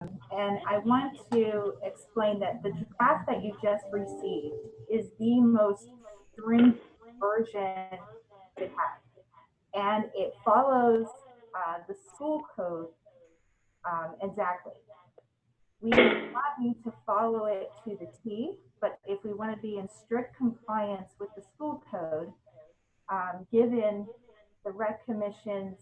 And I want to explain that the draft that you just received is the most stringent version it has. And it follows the school code exactly. We do not need to follow it to the T, but if we want to be in strict compliance with the school code, given the rec commission's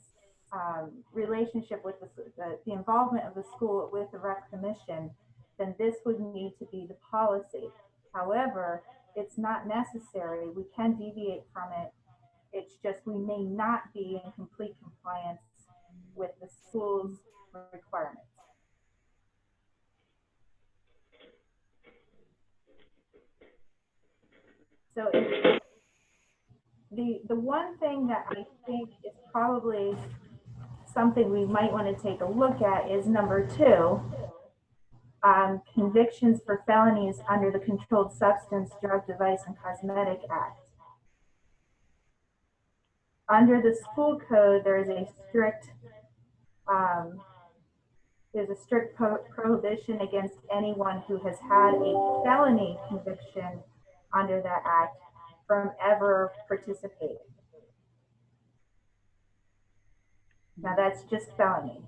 relationship with the involvement of the school with the rec commission, then this would need to be the policy. However, it's not necessary. We can deviate from it. It's just we may not be in complete compliance with the school's requirements. So the one thing that I think is probably something we might want to take a look at is number 2, convictions for felonies under the Controlled Substance, Drug, Device, and Cosmetic Act. Under the school code, there is a strict prohibition against anyone who has had a felony conviction under that act from ever participating. Now that's just felony.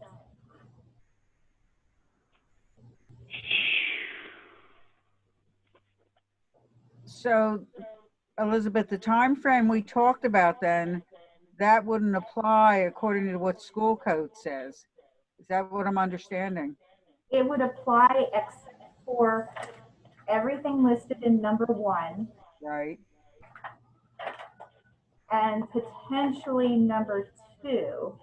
So, Elizabeth, the time frame we talked about then, that wouldn't apply according to what school code says. Is that what I'm understanding? It would apply except for everything listed in number 1. Right. And potentially number 2.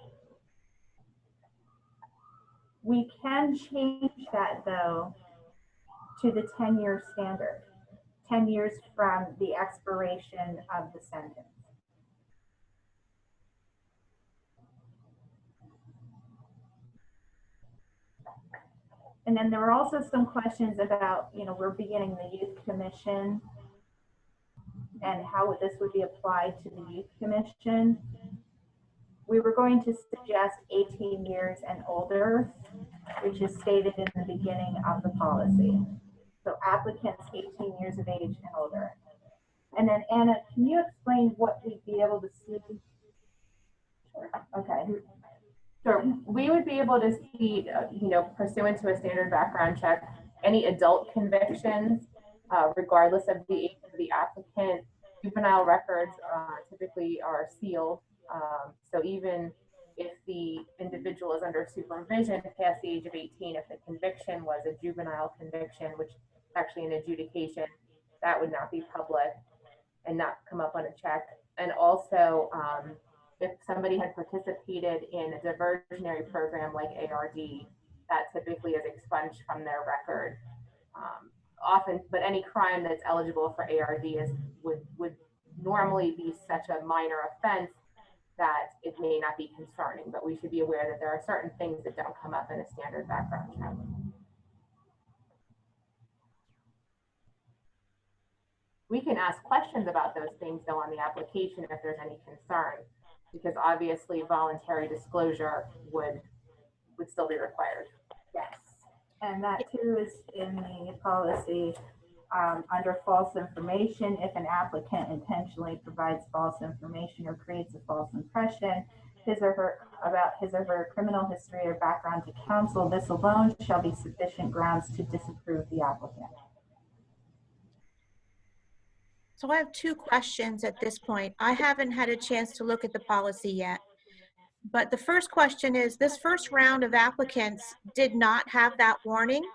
We can change that though to the 10-year standard, 10 years from the expiration of the sentence. And then there were also some questions about, we're beginning the youth commission and how this would be applied to the youth commission. We were going to suggest 18 years and older, which is stated in the beginning of the policy. So applicants 18 years of age and older. And then Anna, can you explain what we'd be able to see? Sure. Okay. Sure. We would be able to see, pursuant to a standard background check, any adult convictions, regardless of the age of the applicant. Juvenile records typically are sealed. So even if the individual is under supervision past the age of 18, if the conviction was a juvenile conviction, which is actually an adjudication, that would not be public and not come up on a check. And also, if somebody had participated in a diversionary program like ARD, that typically is expunged from their record. Often, but any crime that's eligible for ARD would normally be such a minor offense that it may not be concerning, but we should be aware that there are certain things that don't come up in a standard background check. We can ask questions about those things though on the application if there's any concern, because obviously voluntary disclosure would still be required. Yes, and that too is in the policy. Under false information, if an applicant intentionally provides false information or creates a false impression about his or her criminal history or background to counsel, this alone shall be sufficient grounds to disapprove the applicant. So I have 2 questions at this point. I haven't had a chance to look at the policy yet. But the first question is, this first round of applicants did not have that warning.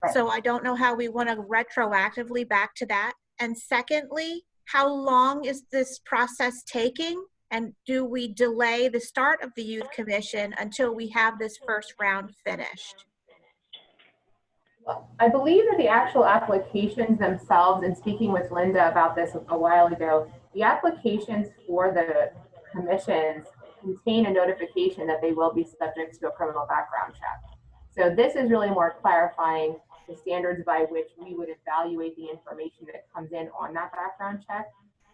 Right. So I don't know how we want to retroactively back to that. And secondly, how long is this process taking? And do we delay the start of the youth commission until we have this first round finished? I believe that the actual applications themselves, and speaking with Linda about this a while ago, the applications for the commissions contain a notification that they will be subject to a criminal background check. So this is really more clarifying the standards by which we would evaluate the information that comes in on that background check.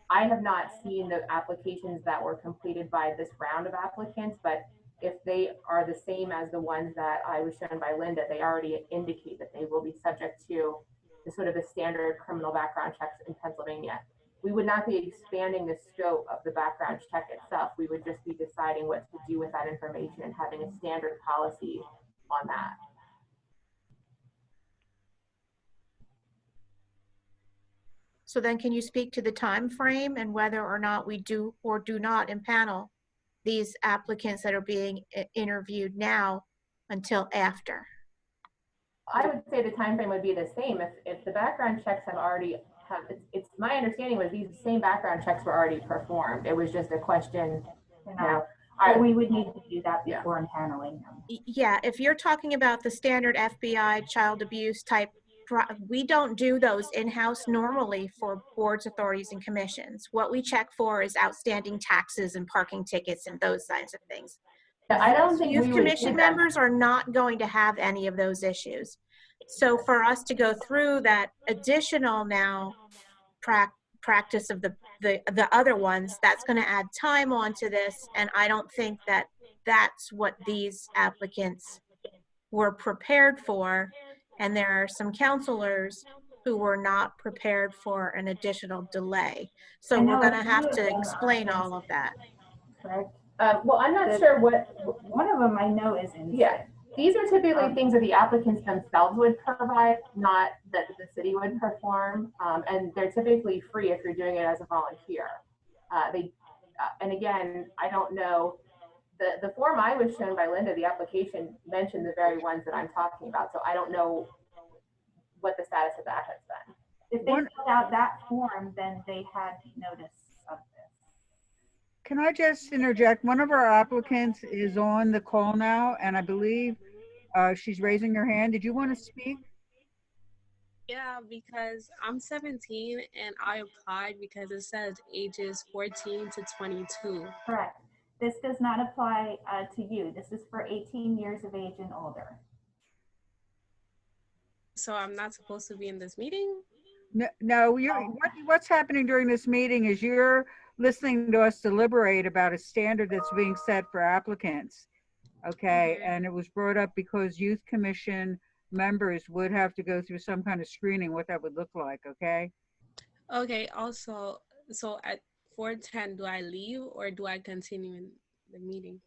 I have not seen the applications that were completed by this round of applicants, but if they are the same as the ones that I was shown by Linda, they already indicate that they will be subject to the sort of the standard criminal background checks in Pennsylvania. We would not be expanding the scope of the background check itself. We would just be deciding what to do with that information and having a standard policy on that. So then can you speak to the time frame and whether or not we do or do not impanel these applicants that are being interviewed now until after? I would say the time frame would be the same. If the background checks have already it's my understanding was these same background checks were already performed. It was just a question, you know. We would need to do that before impaneling them. Yeah, if you're talking about the standard FBI child abuse type, we don't do those in-house normally for boards, authorities, and commissions. What we check for is outstanding taxes and parking tickets and those kinds of things. I don't think Youth we would commission members are not going to have any of those issues. So for us to go through that additional now practice of the other ones, that's going to add time onto this, and I don't think that that's what these applicants were prepared for. And there are some counselors who were not prepared for an additional delay. So we're going to have to explain all of that. Correct. Well, I'm not sure what. One of them I know is in. Yeah, these are typically things that the applicants themselves would provide, not that the city would perform, and they're typically free if you're doing it as a volunteer. And again, I don't know. The form I was shown by Linda, the application mentioned the very ones that I'm talking about. So I don't know what the status of that has been. If they filled out that form, then they had notice of this. Can I just interject? One of our applicants is on the call now, and I believe she's raising her hand. Did you want to speak? Yeah, because I'm 17 and I applied because it says ages 14 to 22. Correct. This does not apply to you. This is for 18 years of age and older. So I'm not supposed to be in this meeting? No, what's happening during this meeting is you're listening to us deliberate about a standard that's being set for applicants. Okay, and it was brought up because youth commission members would have to go through some kind of screening, what that would look like, okay? Okay, also, so at 4:10, do I leave or do I continue in the meeting?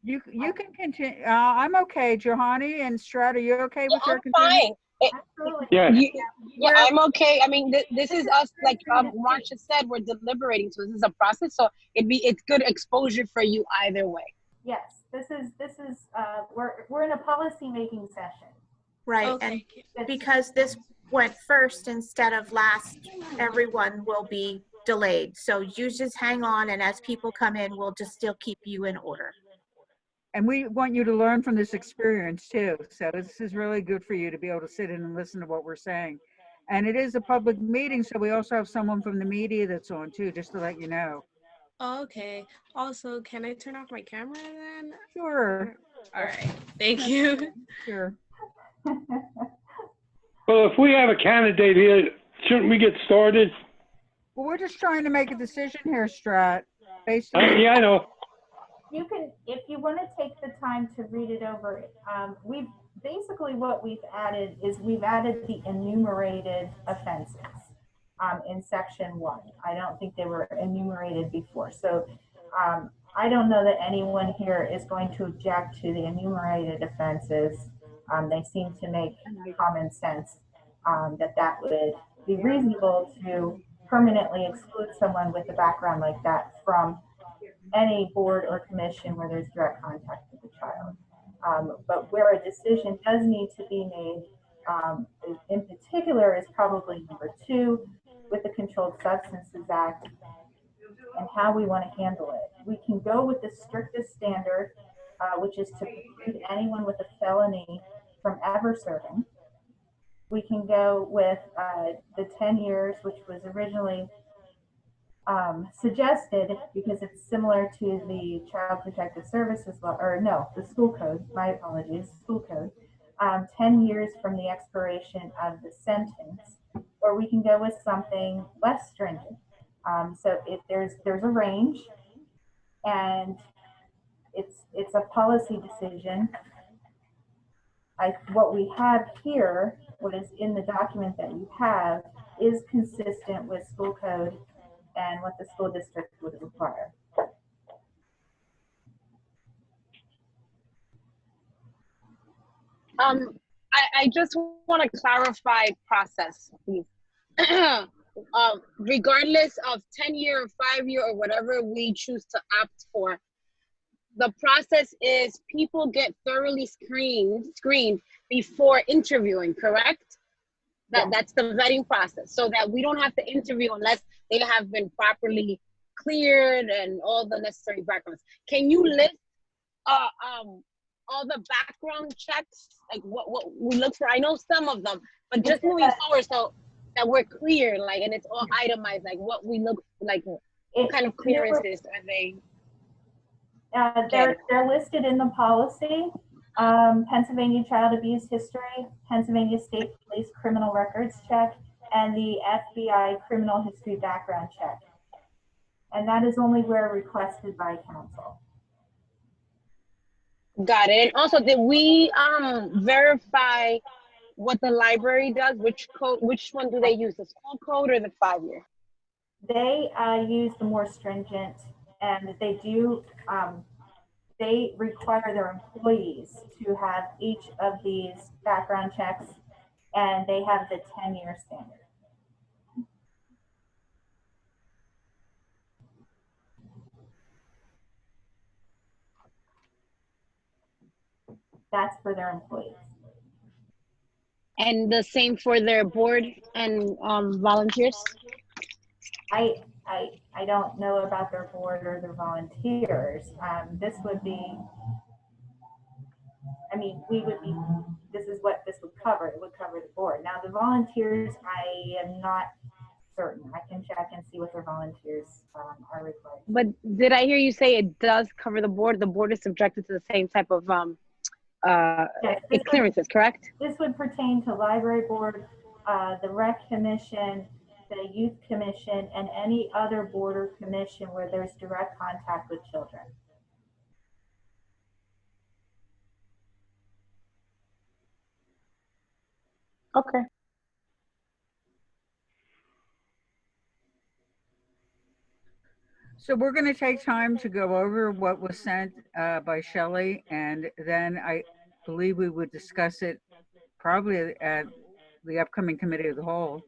You can continue. I'm okay. Johanny and Strat, are you okay with her I'm fine. Yeah, I'm okay. I mean, this is us, like Marsha said, we're deliberating, so this is a process. So it's good exposure for you either way. Yes, this is we're in a policy making session. Right, Okay. and because this went first instead of last, everyone will be delayed. So you just hang on, and as people come in, we'll just still keep you in order. And we want you to learn from this experience too. So this is really good for you to be able to sit in and listen to what we're saying. And it is a public meeting, so we also have someone from the media that's on too, just to let you know. Okay. Also, can I turn off my camera then? Sure. All right. Thank you. Sure. Well, if we have a candidate here, shouldn't we get started? Well, we're just trying to make a decision here, Strat. Based on Yeah, I know. You can, if you want to take the time to read it over, we've basically what we've added is we've added the enumerated offenses in section 1. I don't think they were enumerated before. So I don't know that anyone here is going to object to the enumerated offenses. They seem to make common sense that would be reasonable to permanently exclude someone with a background like that from any board or commission where there's direct contact with the child. But where a decision does need to be made, in particular, is probably number 2 with the Controlled Substances Act and how we want to handle it. We can go with the strictest standard, which is to preclude anyone with a felony from ever serving. We can go with the 10 years, which was originally suggested because it's similar to the Child Protective Services law, or no, the school code, my apologies, school code, 10 years from the expiration of the sentence, or we can go with something less stringent. So if there's a range, and it's a policy decision. What we have here, what is in the document that you have, is consistent with school code and what the school district would require. I just want to clarify process, please. Regardless of 10-year or 5-year or whatever we choose to opt for, the process is people get thoroughly screened before interviewing, correct? That's the vetting process, so that we don't have to interview unless they have been properly cleared and all the necessary backgrounds. Can you list all the background checks, like what we look for? I know some of them, but just moving forward, so that we're clear, like, and it's all itemized, like what we look like, what kind of clearances are they? They're listed in the policy. Pennsylvania Child Abuse History, Pennsylvania State Police Criminal Records Check, and the FBI Criminal History Background Check. And that is only where requested by council. Got it. And also, did we verify what the library does? Which code? Which one do they use? The school code or the 5-year? They use the more stringent, and they do. They require their employees to have each of these background checks, and they have the 10-year standard. That's for their employees. And the same for their board and volunteers? I don't know about their board or their volunteers. This would be, I mean, this is what this would cover. It would cover the board. Now the volunteers, I am not certain. I can check and see what their volunteers are required. But did I hear you say it does cover the board? The board is subjected to the same type of yes, clearances, correct? This would pertain to library board, the rec commission, the youth commission, and any other board or commission where there's direct contact with children. Okay. So we're going to take time to go over what was sent by Shelley, and then I believe we would discuss it probably at the upcoming committee of the whole.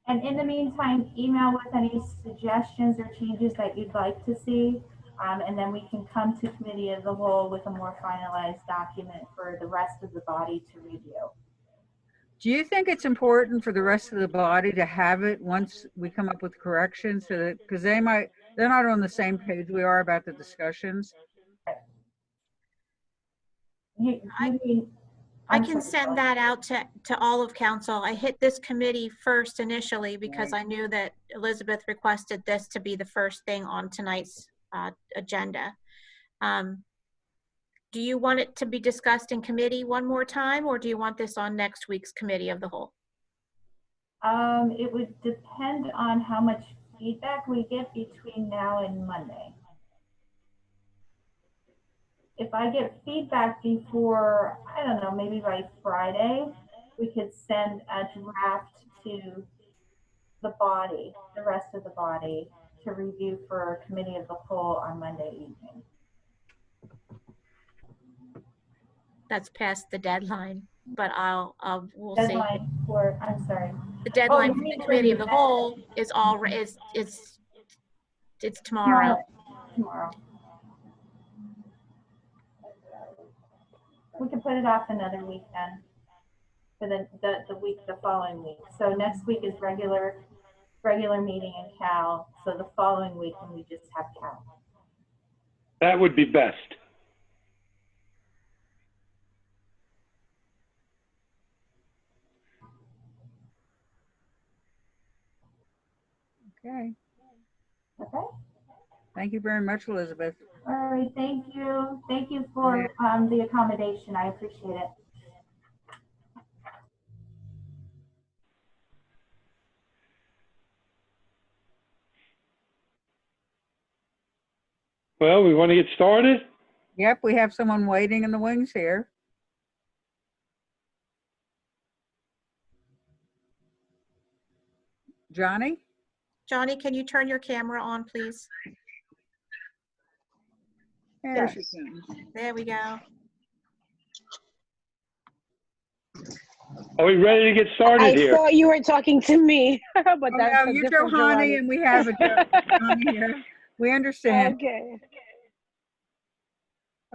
And in the meantime, email with any suggestions or changes that you'd like to see, and then we can come to committee of the whole with a more finalized document for the rest of the body to review. Do you think it's important for the rest of the body to have it once we come up with corrections, so that, because they're not on the same page we are about the discussions? I can send that out to all of council. I hit this committee first initially because I knew that Elizabeth requested this to be the first thing on tonight's agenda. Do you want it to be discussed in committee one more time, or do you want this on next week's committee of the whole? It would depend on how much feedback we get between now and Monday. If I get feedback before, I don't know, maybe by Friday, we could send a draft to the body, the rest of the body, to review for committee of the whole on Monday evening. That's past the deadline, but we'll see. Deadline for, I'm sorry. The deadline for the committee of the whole is it's tomorrow. Tomorrow. We can put it off another week then, for the following week. So next week is regular meeting in Cal. So the following week when we just have Cal. That would be best. Okay. Okay. Thank you very much, Elizabeth. All right. Thank you. Thank you for the accommodation. I appreciate it. Well, we want to get started. Yep, we have someone waiting in the wings here. Johnny? Johnny, can you turn your camera on, please? There she comes. There we go. Are we ready to get started I here? thought you were talking to me, but Oh, that's no, a you're different Johanny, Giovanni. and we have a Johnny here. We understand. Okay.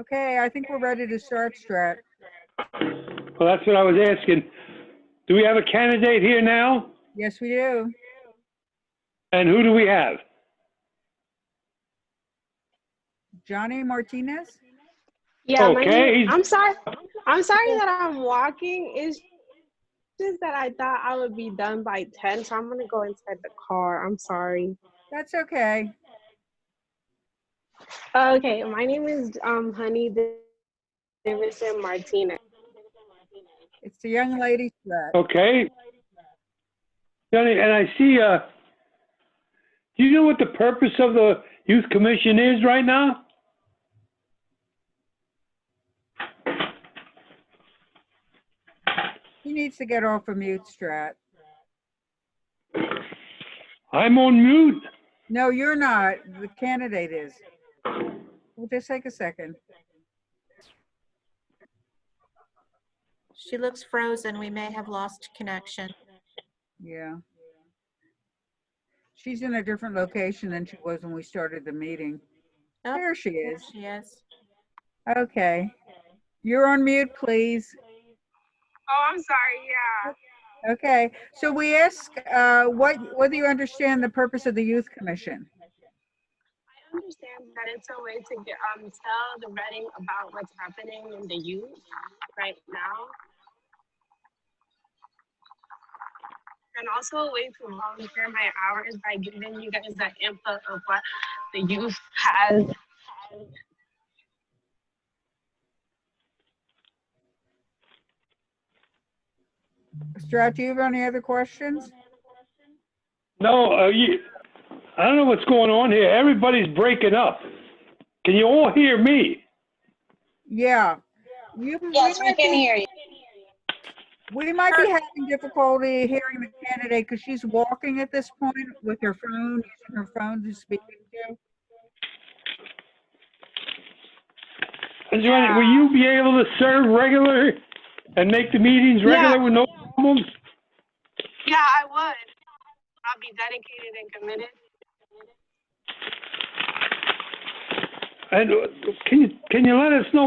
Okay, I think we're ready to start, Strat. Well, that's what I was asking. Do we have a candidate here now? Yes, we do. And who do we have? Johnny Martinez? Yeah, my Okay, name. he's- I'm sorry that I'm walking. It's just that I thought I would be done by 10, so I'm gonna go inside the car. I'm sorry. That's okay. Okay, my name is Honey Davison Martinez. It's the young lady, Strat. Okay. Johnny, and I see, do you know what the purpose of the Youth Commission is right now? He needs to get off of mute, Strat. I'm on mute. No, you're not. The candidate is. We'll just take a second. She looks frozen. We may have lost connection. Yeah. She's in a different location than she was when we started the meeting. Oh, There she there is. she is. Okay. You're on mute, please. Oh, I'm sorry. Yeah. Okay. So we ask whether you understand the purpose of the Youth Commission. I understand that it's a way to get tell the Reading about what's happening in the youth right now, and also a way to volunteer my hours by giving you guys the input of what the youth has. Strat, do you have any other questions? No, I don't know what's going on here. Everybody's breaking up. Can you all hear me? Yeah. Yes, we can hear you. We might be having difficulty hearing the candidate because she's walking at this point with her phone, using her phone to speak to. And Johnny, will you be able to serve regular and make the meetings regular with no problems? Yeah, I would. I'll be dedicated and committed. And can you let us know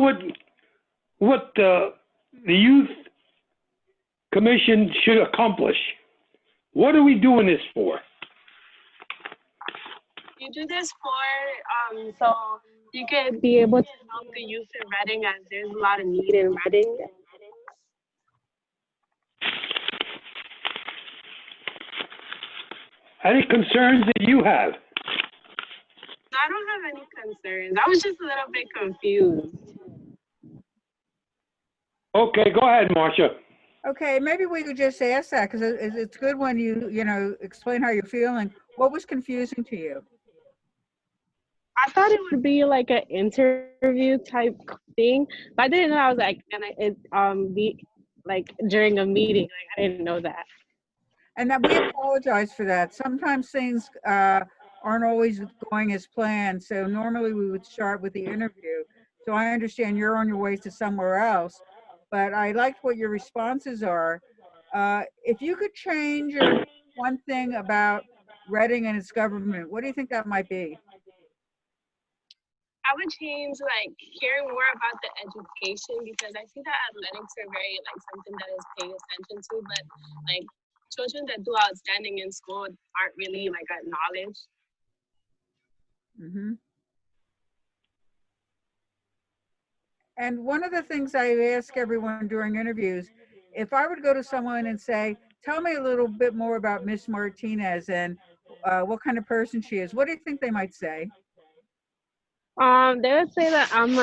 what the Youth Commission should accomplish? What are we doing this for? You do this for so you can be able to help the youth in Reading, as there's a lot of need in Reading. Any concerns that you have? I don't have any concerns. I was just a little bit confused. Okay, go ahead, Marcia. Okay, maybe we could just ask that because it's good when you know, explain how you're feeling. What was confusing to you? I thought it would be like an interview type thing, but I didn't know I was like gonna be like during a meeting. Like I didn't know that. And that we apologize for that. Sometimes things aren't always going as planned. So normally we would start with the interview. So I understand you're on your way to somewhere else, but I liked what your responses are. If you could change one thing about Reading and its government, what do you think that might be? I would change like hearing more about the education, because I see that athletics are very like something that is paid attention to, but like children that do outstanding in school aren't really like acknowledged. Mm-hmm. And one of the things I ask everyone during interviews, if I would go to someone and say, tell me a little bit more about Miss Martinez and what kind of person she is, what do you think they might say? They would say that I'm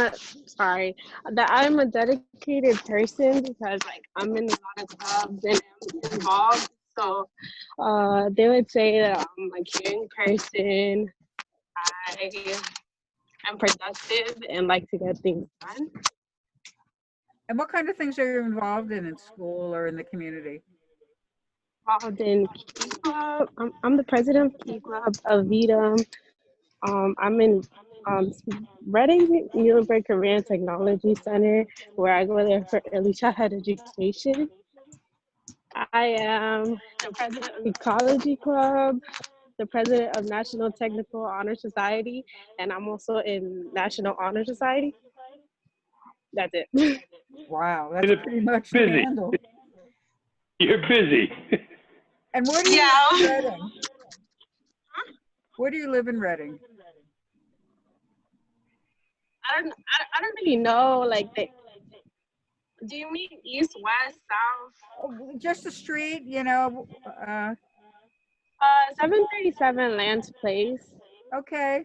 a dedicated person, because like I'm in a lot of clubs and I'm involved. So they would say that I'm a caring person. and productive and like to get things done. And what kind of things are you involved in school or in the community? Involved in Key Club. I'm the president of Key Club of VITAM. I'm in Reading Muhlenberg Career and Technology Center, where I go there for early childhood education. I am the president of Ecology Club, the president of National Technical Honor Society, and I'm also in National Honor Society. That's it. Wow, that's You're pretty much the busy. handle. You're busy. And where do you Yeah. live in Reading? Where do you live in Reading? I don't really know, like, do you mean east, west, south? Just the street, 737 Lance Place. Okay,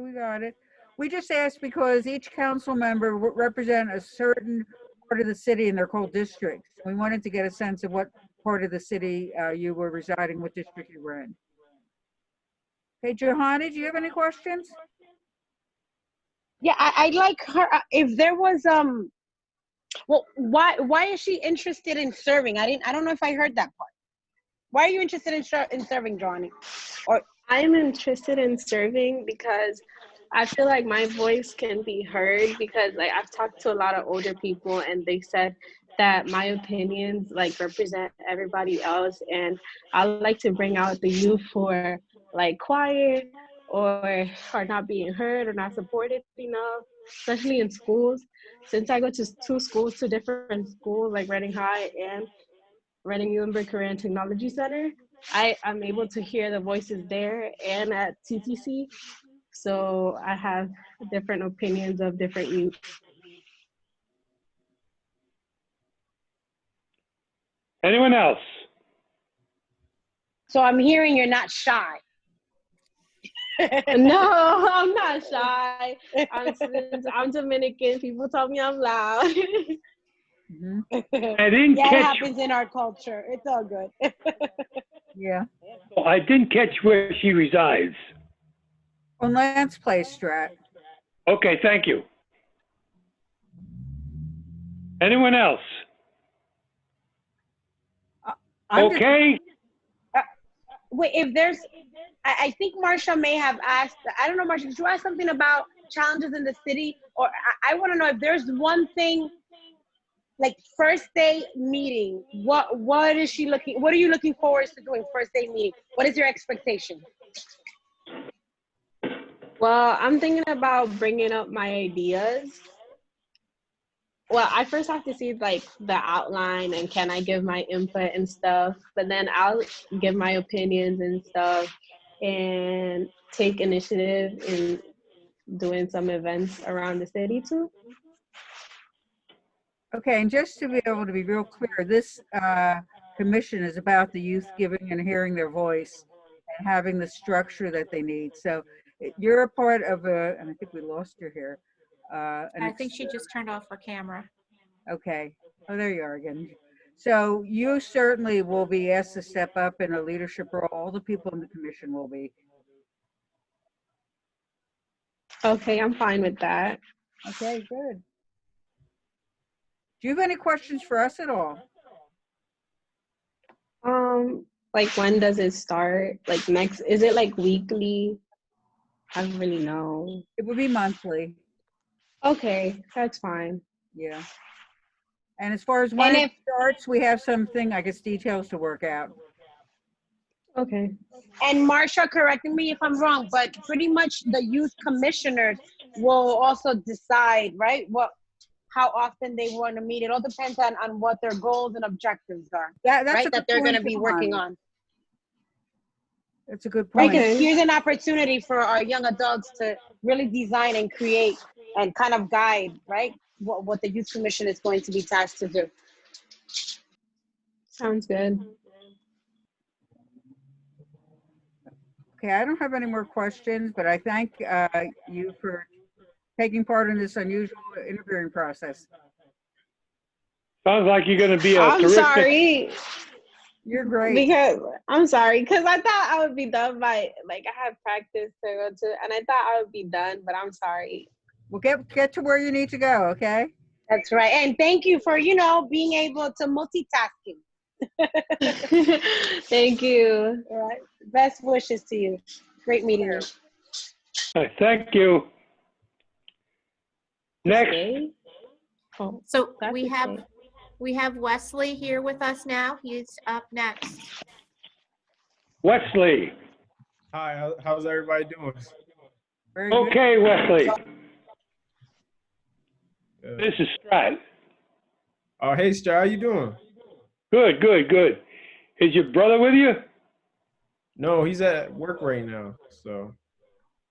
we got it. We just asked because each council member represent a certain part of the city and they're called districts. We wanted to get a sense of what part of the city you were residing, what district you were in. Okay, Johanna, do you have any questions? Yeah, I'd like her, if there was, well, why is she interested in serving? I don't know if I heard that part. Why are you interested in serving, Johnny? Or I'm interested in serving because I feel like my voice can be heard, because like I've talked to a lot of older people and they said that my opinions like represent everybody else, and I like to bring out the youth who are like quiet or are not being heard or not supported enough, especially in schools. Since I go to two different schools, like Reading High and Reading Muhlenberg Career and Technology Center, I'm able to hear the voices there and at TTC. So I have different opinions of different youth. Anyone else? so I'm hearing you're not shy. No, I'm not shy. I'm Dominican. People tell me I'm loud. Mm-hmm. I didn't Yeah, it catch. happens in our culture. It's all good. Yeah. I didn't catch where she resides. On Lance Place, Strat. Okay, thank you. Anyone else? I'm just- Okay. Wait, if there's, I think Marsha may have asked, I don't know, Marsha, did you ask something about challenges in the city? Or I want to know if there's one thing, like first day meeting, what are you looking forward to doing first day meeting? What is your expectation? Well, I'm thinking about bringing up my ideas. Well, I first have to see like the outline and can I give my input and stuff, but then I'll give my opinions and stuff and take initiative in doing some events around the city too. Okay, and just to be able to be real clear, this commission is about the youth giving and hearing their voice and having the structure that they need. So you're a part of and I think we lost her here. I think she just turned off her camera. Okay. Oh, there you are again. So you certainly will be asked to step up in a leadership role. All the people in the commission will be. Okay, I'm fine with that. Okay, good. Do you have any questions for us at all? Like when does it start? Like is it like weekly? I don't really know. It would be monthly. Okay, that's fine. Yeah. And as far as when it starts, we have something, I guess, details to work out. Okay. And Marsha, correcting me if I'm wrong, but pretty much the youth commissioners will also decide, right? How often they want to meet. It all depends on what their goals and objectives are, that's right? That they're going to be working on. That's a good point. Right, 'cause here's an opportunity for our young adults to really design and create and kind of guide, right? What the youth commission is going to be tasked to do. Sounds good. Okay, I don't have any more questions, but I thank you for taking part in this unusual interviewing process. Sounds like you're going to be a I'm terrific. sorry. You're great. Because I'm sorry, because I thought I would be done by like I had practice to go to, and I thought I would be done, but I'm sorry. Well, get to where you need to go, okay? That's right. And thank you for, being able to multitasking. Thank you. All right. Best wishes to you. Great meeting you. Thank you. Next. Okay. Oh, So that's okay. we have Wesley here with us now. He's up next. Wesley. Hi, how's everybody doing? Very good. Okay, Wesley. Good. This is Strat. Oh, hey, Star, how you doing? Good, good, good. Is your brother with you? No, he's at work right now, so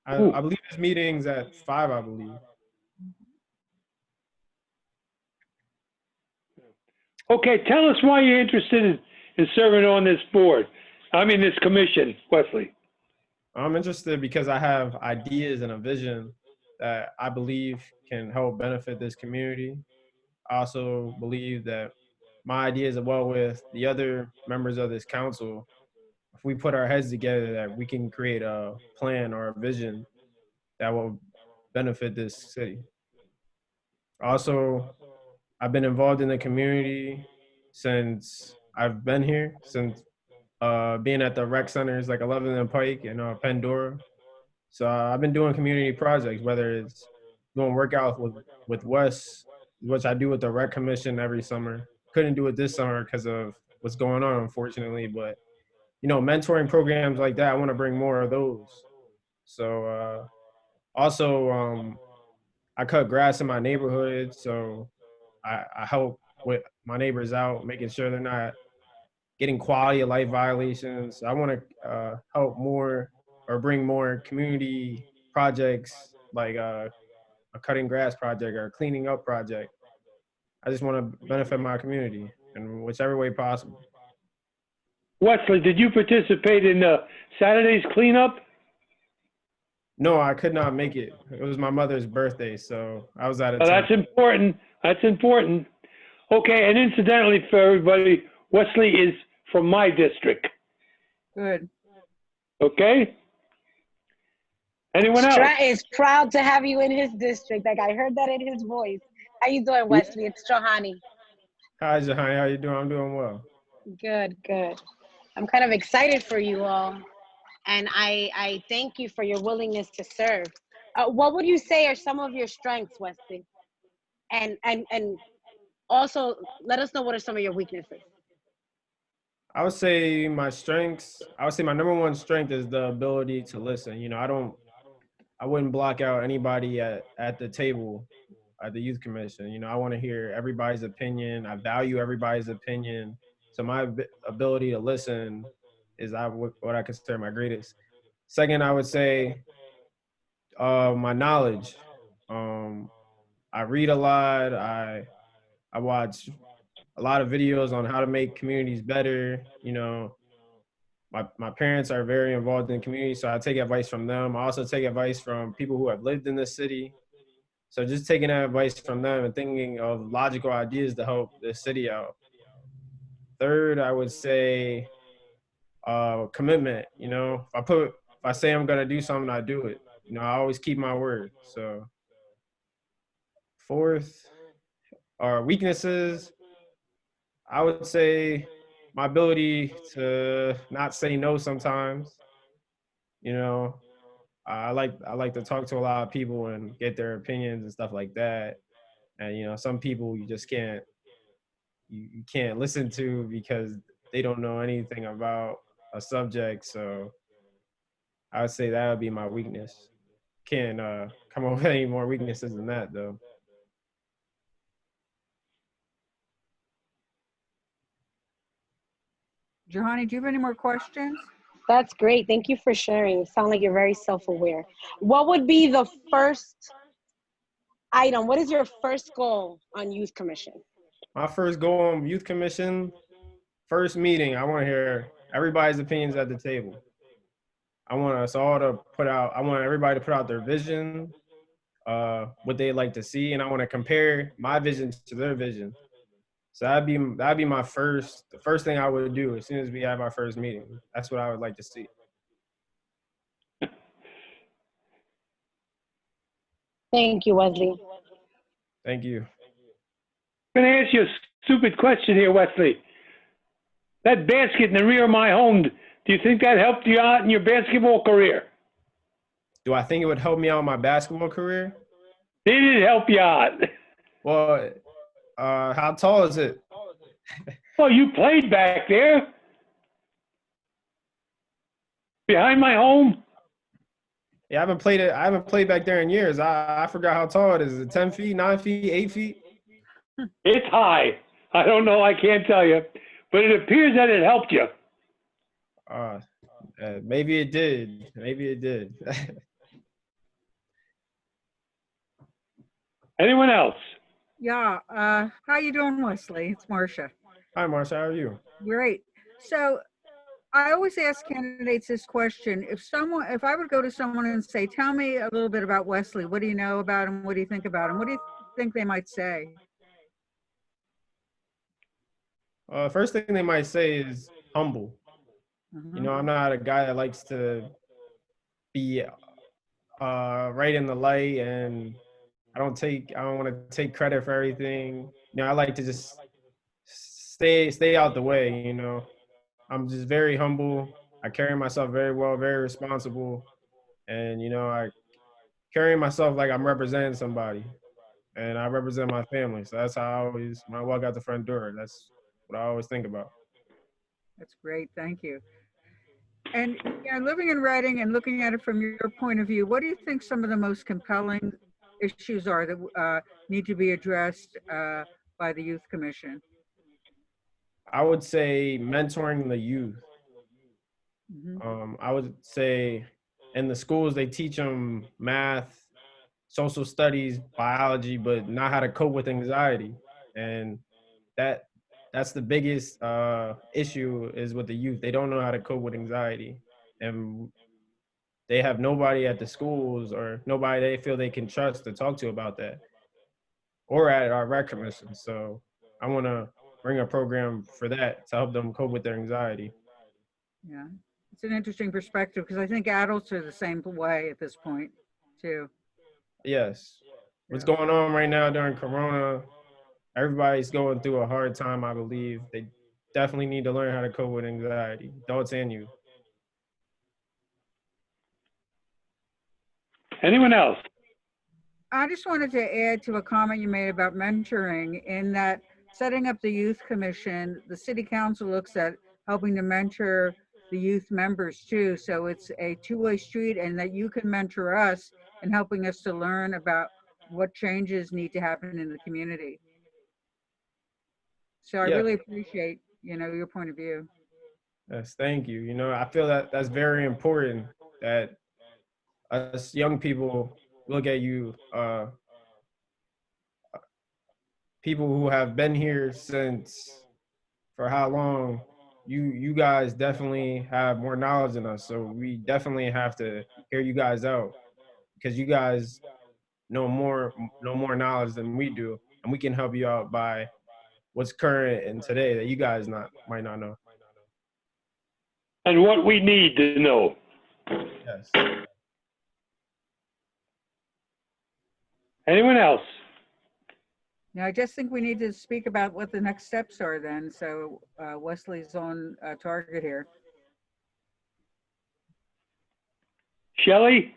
I believe his meeting's at 5, I believe. Okay, tell us why you're interested in serving on this board. I mean, this commission, Wesley. I'm interested because I have ideas and a vision that I believe can help benefit this community. I also believe that my ideas, as well with the other members of this council, if we put our heads together, that we can create a plan or a vision that will benefit this city. Also, I've been involved in the community since I've been here, since being at the rec centers like 11th and Pike and Pandora. So I've been doing community projects, whether it's doing workouts with Wes, which I do with the rec commission every summer. Couldn't do it this summer because of what's going on, unfortunately. But mentoring programs like that, I want to bring more of those. So also, I cut grass in my neighborhood, so I help with my neighbors out, making sure they're not getting quality of life violations. I want to help more or bring more community projects like a cutting grass project or a cleaning up project. I just want to benefit my community in whichever way possible. Wesley, did you participate in Saturday's cleanup? No, I could not make it. It was my mother's birthday, so I was out of town. That's important. That's important. Okay, and incidentally for everybody, Wesley is from my district. Good. Okay? Anyone else? Strat is proud to have you in his district. Like I heard that in his voice. How you doing, Wesley? It's Johanny. Hi, Jahani. How you doing? I'm doing well. Good, good. I'm kind of excited for you all. And I thank you for your willingness to serve. What would you say are some of your strengths, Wesley? And also let us know what are some of your weaknesses. I would say my strengths, I would say my number one strength is the ability to listen. I wouldn't block out anybody at the table at the youth commission. I want to hear everybody's opinion. I value everybody's opinion. So my ability to listen is what I consider my greatest. Second, I would say my knowledge. I read a lot. I watch a lot of videos on how to make communities better. My parents are very involved in the community, so I take advice from them. I also take advice from people who have lived in the city. So just taking that advice from them and thinking of logical ideas to help the city out. Third, I would say commitment. If I say I'm gonna do something, I do it. I always keep my word. So fourth, our weaknesses, I would say my ability to not say no sometimes. I like to talk to a lot of people and get their opinions and stuff like that. And some people you just can't you can't listen to because they don't know anything about a subject. So I would say that would be my weakness. Can't come up with any more weaknesses than that though. Johanny, do you have any more questions? That's great. Thank you for sharing. You sound like you're very self-aware. What would be the first item? What is your first goal on Youth Commission? My first goal on Youth Commission, first meeting, I want to hear everybody's opinions at the table. I want us all to I want everybody to put out their vision, what they like to see, and I want to compare my vision to their vision. So that'd be the first thing I would do as soon as we have our first meeting. That's what I would like to see. Thank you, Wesley. Thank you. I'm going to ask you a stupid question here, Wesley. That basket in the rear of my home, do you think that helped you out in your basketball career? Do I think it would help me out in my basketball career? Did it help you out? Well, how tall is it? Well, you played back there. Behind my home. Yeah, I haven't played it. I haven't played back there in years. I forgot how tall it is. Is it 10 feet, 9 feet, 8 feet? It's high. I don't know. I can't tell you. But it appears that it helped you. Maybe it did. Maybe it did. Anyone else? Yeah. How you doing, Wesley? It's Marcia. Hi, Marsha. How are you? Great. So I always ask candidates this question. If I would go to someone and say, tell me a little bit about Wesley. What do you know about him? What do you think about him? What do you think they might say? First thing they might say is humble. Mm-hmm. You know, I'm not a guy that likes to be right in the light, and I don't want to take credit for everything. You know, I like to just stay out the way, you know. I'm just very humble. I carry myself very well, very responsible. And, you know, I carry myself like I'm representing somebody, and I represent my family. So that's how I always, when I walk out the front door, that's what I always think about. That's great. Thank you. And yeah, living in Reading and looking at it from your point of view, what do you think some of the most compelling issues are that need to be addressed by the Youth Commission? I would say mentoring the youth. Mm-hmm. I would say in the schools, they teach them math, social studies, biology, but not how to cope with anxiety. And that's the biggest issue is with the youth. They don't know how to cope with anxiety. And they have nobody at the schools or nobody they feel they can trust to talk to about that, or at our rec commission. So I want to bring a program for that to help them cope with their anxiety. Yeah, it's an interesting perspective because I think adults are the same way at this point too. Yes. What's going on right now during Corona, everybody's going through a hard time, I believe. They definitely need to learn how to cope with anxiety, adults and youth. Anyone else? I just wanted to add to a comment you made about mentoring in that setting up the youth commission, the city council looks at helping to mentor the youth members too. So it's a two-way street, and that you can mentor us and helping us to learn about what changes need to happen in the community. So I really appreciate, you know, your point of view. Yes, thank you. You know, I feel that that's very important that us young people look at you, people who have been here since for how long. You guys definitely have more knowledge than us, so we definitely have to hear you guys out because you guys know more knowledge than we do, and we can help you out by what's current and today that you guys might not know. And what we need to know. Yes. Anyone else? Now, I just think we need to speak about what the next steps are then. So Wesley's on target here. Shelley?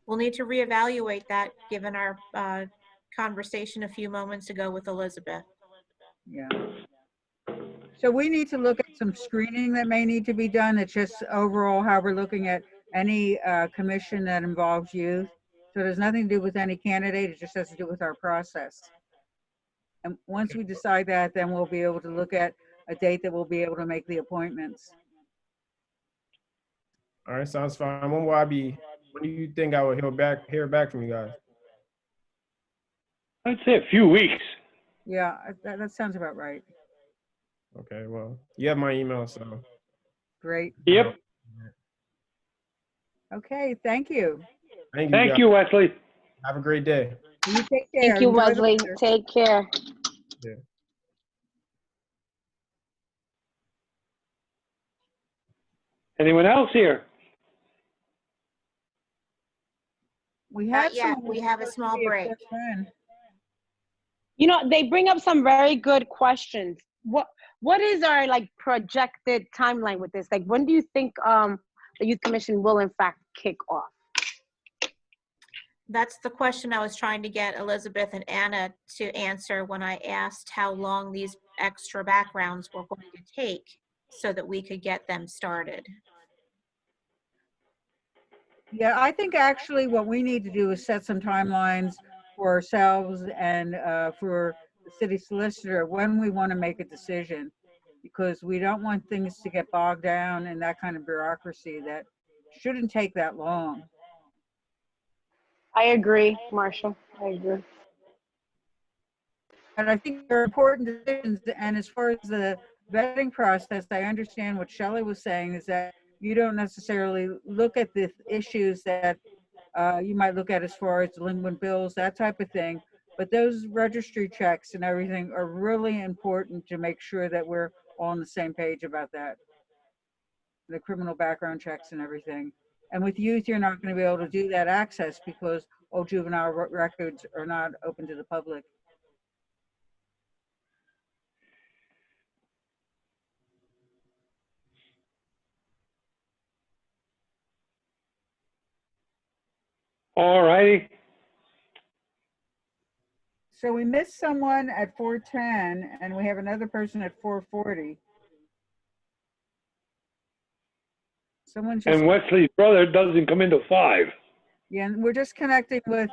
We'll need to reevaluate that given our conversation a few moments ago with Elizabeth. Yeah. So we need to look at some screening that may need to be done. It's just overall how we're looking at any commission that involves youth. So it has nothing to do with any candidate. It just has to do with our process. And once we decide that, then we'll be able to look at a date that we'll be able to make the appointments. All right, sounds fine. When do you think I will hear back from you guys? I'd say a few weeks. Yeah, that sounds about right. Okay, well, you have my email, so. Great. Yep. Okay, thank you. Thank you. Thank you, Wesley. Have a great day. You take care. Thank you, Enjoy the Wesley. weather. Take care. Yeah. Anyone else here? We Not had yet. someone We have a supposed to small be at break. 4:10. You know, they bring up some very good questions. What is our like projected timeline with this? Like, when do you think the youth commission will in fact kick off? That's the question I was trying to get Elizabeth and Anna to answer when I asked how long these extra backgrounds were going to take so that we could get them started. Yeah, I think actually what we need to do is set some timelines for ourselves and for the city solicitor when we want to make a decision, because we don't want things to get bogged down in that kind of bureaucracy that shouldn't take that long. I agree, Marshall. I agree. And I think they're important decisions. And as far as the vetting process, I understand what Shelley was saying is that you don't necessarily look at the issues that you might look at as far as delinquent bills, that type of thing. But those registry checks and everything are really important to make sure that we're all on the same page about that. The criminal background checks and everything. And with youth, you're not going to be able to do that access because all juvenile records are not open to the public. All righty. So we missed someone at 4:10 and we have another person at 4:40. Someone just, And Wesley's brother doesn't come into 5. yeah, and we're just connecting with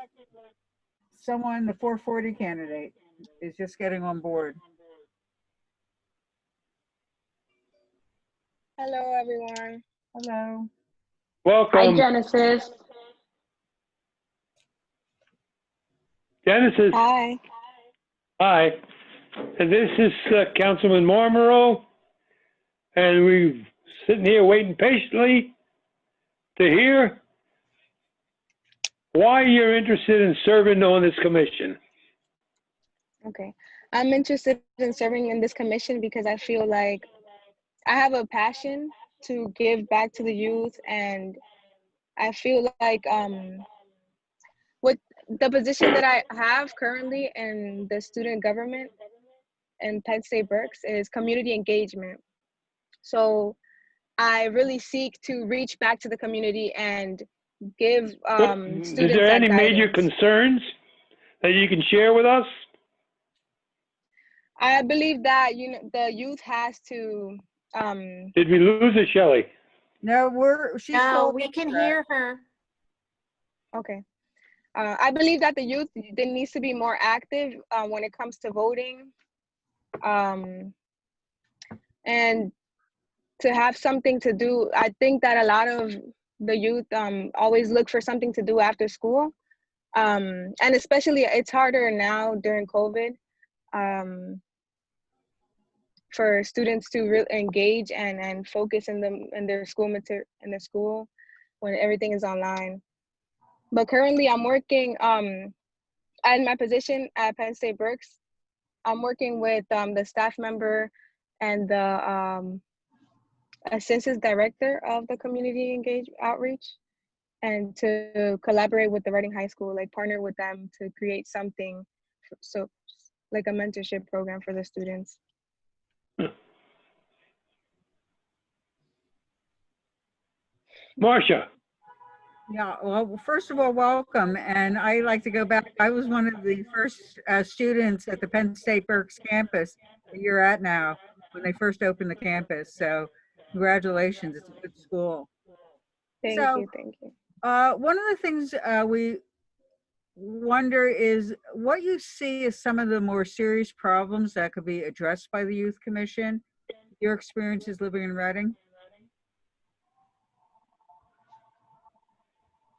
someone, the 4:40 candidate is just getting on board. Hello, everyone. Hello. Welcome. Hi, Genesis. Genesis. Hi. Hi. And this is Councilman Marmero. And we're sitting here waiting patiently to hear why you're interested in serving on this commission. Okay. I'm interested in serving in this commission because I feel like I have a passion to give back to the youth, and I feel like with the position that I have currently in the student government in Penn State Berks is community engagement. So I really seek to reach back to the community and give Is students there that any major guidance. concerns that you can share with us? I believe that the youth has to Did we lose her, Shelley? No, she's No, still we can there. hear her. okay. I believe that the youth, there needs to be more active when it comes to voting, and to have something to do. I think that a lot of the youth always look for something to do after school, and especially it's harder now during COVID for students to really engage and focus in their school material in their school when everything is online. But currently, I'm working at my position at Penn State Berks. I'm working with the staff member and the assistant director of the community engagement outreach, and to collaborate with the Reading High School, like partner with them to create something, so like a mentorship program for the students. Marcia. Yeah, well, first of all, welcome. And I like to go back. I was one of the first students at the Penn State Berks campus that you're at now when they first opened the campus. So congratulations, it's a good school. Thank you. One of the things we wonder is what you see as some of the more serious problems that could be addressed by the Youth Commission, your experiences living in Reading.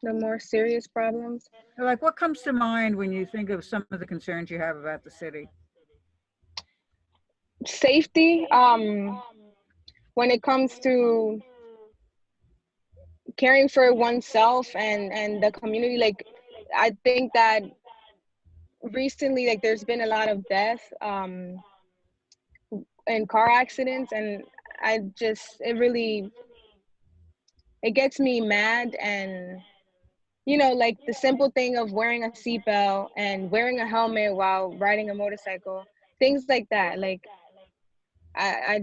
The more serious problems? Like what comes to mind when you think of some of the concerns you have about the city? Safety, when it comes to caring for oneself and the community, like I think that recently, like, there's been a lot of death in car accidents, and it gets me mad. And like the simple thing of wearing a seatbelt and wearing a helmet while riding a motorcycle, things like that. Like, I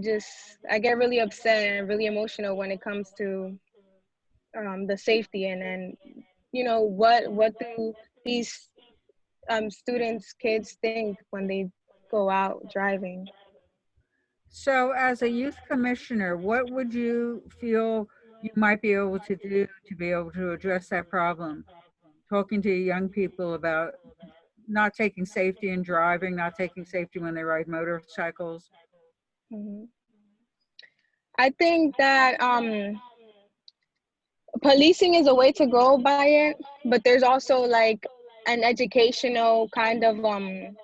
get really upset and really emotional when it comes to the safety. And what do these students, kids think when they go out driving? So as a youth commissioner, what would you feel you might be able to do to be able to address that problem? Talking to young people about not taking safety in driving, not taking safety when they ride motorcycles. Hmm. I think that policing is a way to go by it, but there's also like an educational kind of an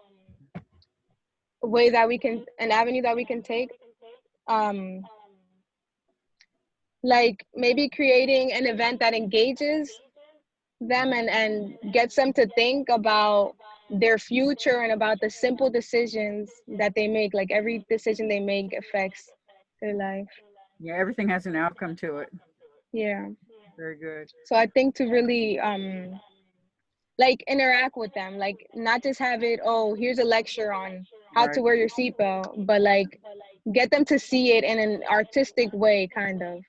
avenue that we can take. Um, like maybe creating an event that engages them and gets them to think about their future and about the simple decisions that they make. Like every decision they make affects their life. Yeah, everything has an outcome to it. Yeah. Very good. So I think to really like interact with them, like not just have it, oh, here's a lecture on how to Right. wear your seatbelt, but like get them to see it in an artistic way, kind of.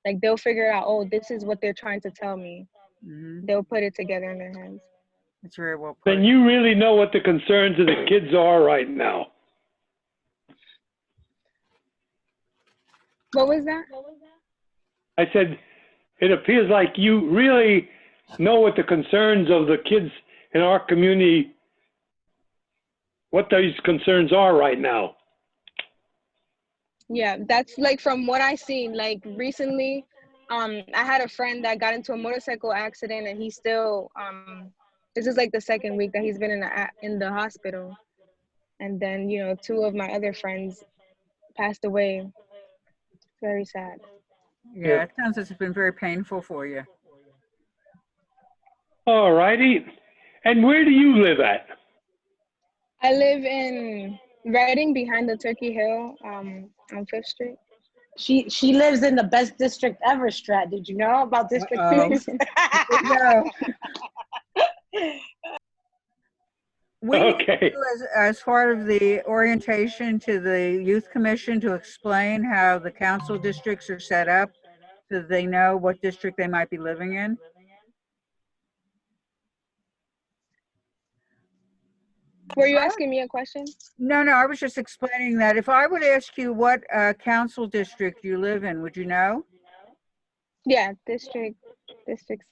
Like they'll figure out, oh, this is what they're trying to tell me. Hmm. They'll put it together in their heads. It's very well put. Then you really know what the concerns of the kids are right now. What was that? I said, it appears like you really know what the concerns of the kids in our community, what those concerns are right now. Yeah, that's like from what I seen. Like recently, I had a friend that got into a motorcycle accident, and he's still this is like the second week that he's been in the hospital. And then two of my other friends passed away. It's very sad. Yeah, it sounds as it's been very painful for you. All righty. And where do you live at? I live in Reading, behind the Turkey Hill, on 5th Street. She lives in the best district ever, Strat. Did you know about District Uh-oh. 6? Here we go. We need Okay. you as part of the orientation to the youth commission to explain how the council districts are set up so that they know what district they might be living in. Were you asking me a question? No, I was just explaining that if I would ask you what council district you live in, would you know? Yeah, District 6.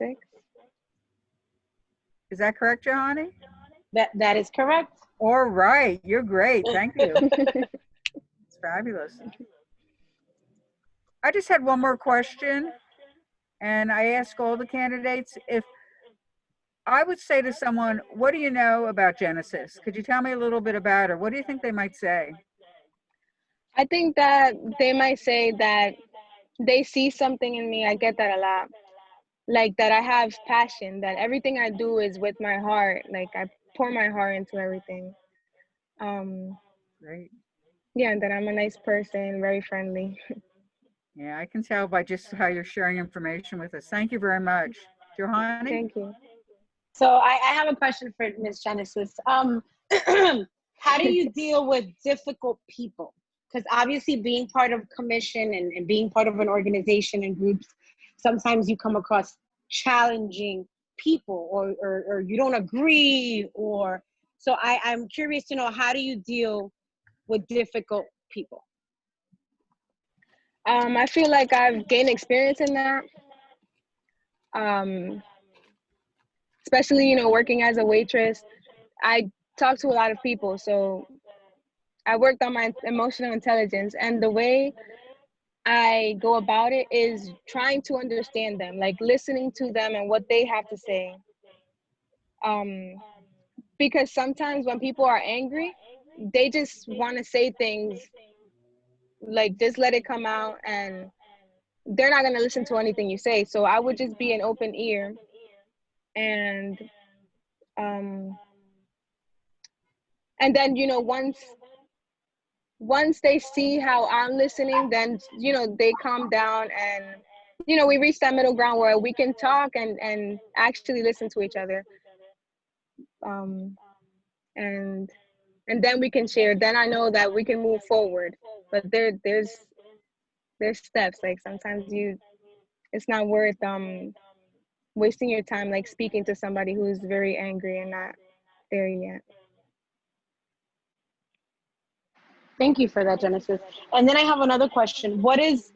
Is that correct, Johanny? That is correct. All right, you're great. Thank you. It's fabulous. I just had one more question, and I ask all the candidates if I would say to someone, what do you know about Genesis? Could you tell me a little bit about it? What do you think they might say? I think that they might say that they see something in me. I get that a lot. Like that I have passion, that everything I do is with my heart. Like I pour my heart into everything. Great. Yeah, and that I'm a nice person, very friendly. Yeah, I can tell by just how you're sharing information with us. Thank you very much. Johanny? Thank you. So I have a question for Ms. Genesis. How do you deal with difficult people? Because obviously being part of a commission and being part of an organization and groups, sometimes you come across challenging people or you don't agree so I'm curious to know, how do you deal with difficult people? I feel like I've gained experience in that. Especially, working as a waitress. I talk to a lot of people, so I worked on my emotional intelligence, and the way I go about it is trying to understand them, like listening to them and what they have to say. Because sometimes when people are angry, they just want to say things, like just let it come out, and they're not going to listen to anything you say. So I would just be an open ear and And then, you know, once they see how I'm listening, then, you know, they calm down, and, you know, we reach that middle ground where we can talk and actually listen to each other. And then we can share. Then I know that we can move forward. But there's steps. Like sometimes it's not worth wasting your time like speaking to somebody who's very angry and not there yet. Thank you for that, Genesis. And then I have another question. What is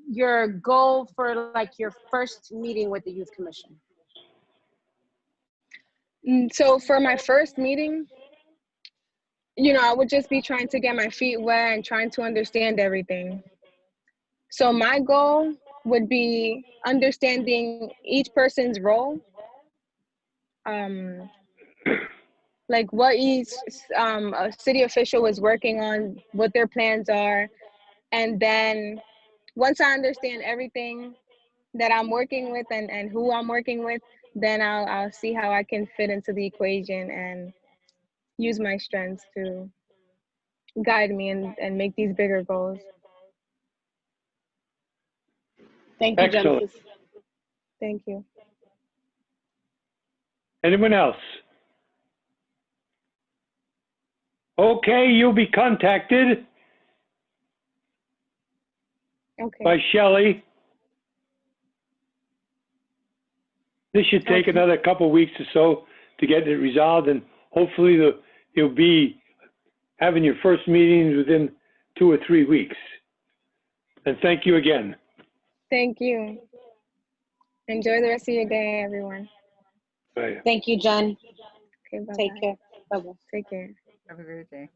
your goal for like your first meeting with the Youth Commission? So for my first meeting, you know, I would just be trying to get my feet wet and trying to understand everything. So my goal would be understanding each person's role, like what each a city official is working on, what their plans are. And then once I understand everything that I'm working with and who I'm working with, then I'll see how I can fit into the equation and use my strengths to guide me and make these bigger goals. Thank you, Excellent. Genesis. Thank you. Anyone else? Okay, you'll be contacted Okay. by Shelley. This should take another couple weeks or so to get it resolved, and hopefully you'll be having your first meetings within 2 or 3 weeks. And thank you again. Thank you. Enjoy the rest of your day, everyone. Bye. Thank you, Jen. Okay, bye-bye. Take care. Bye-bye. Take care. Have a great day.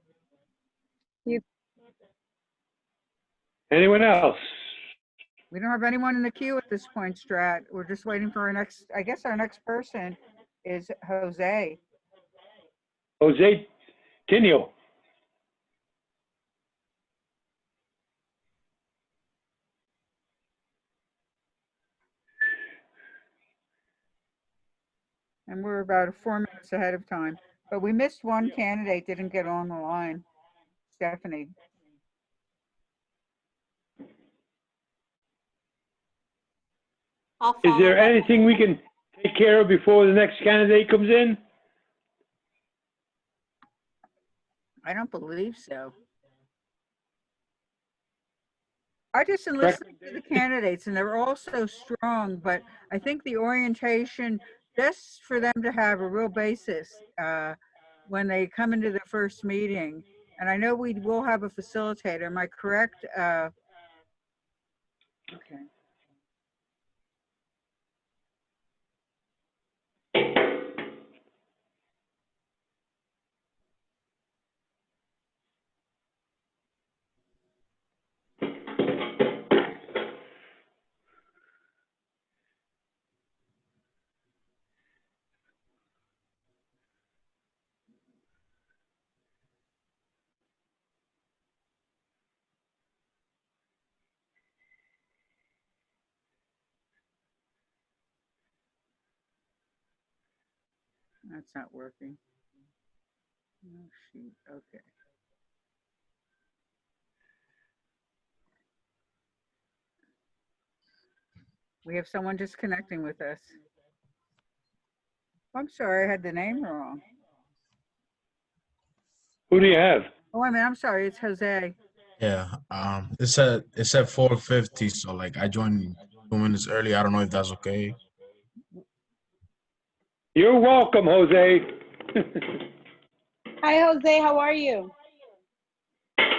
Anyone else? We don't have anyone in the queue at this point, Strat. We're just waiting for our next, I guess our next person is Jose. Jose Tinio. And we're about 4 minutes ahead of time. But we missed one candidate, didn't get on the line. Stephanie. Is there anything we can take care of before the next candidate comes in? I don't believe so. I just been listening to the candidates and they're all so strong, but I think the orientation, just for them to have a real basis when they come into the first meeting. And I know we will have a facilitator, am I correct? Okay. That's not working. Oh, shoot. Okay. We have someone just connecting with us. I'm sorry, I had the name wrong. Who do you have? Oh, I mean, I'm sorry, it's Jose. Yeah, it said 4:50, so like I joined 2 minutes early. I don't know if that's okay. You're welcome, Jose. Hi, Jose. How are you?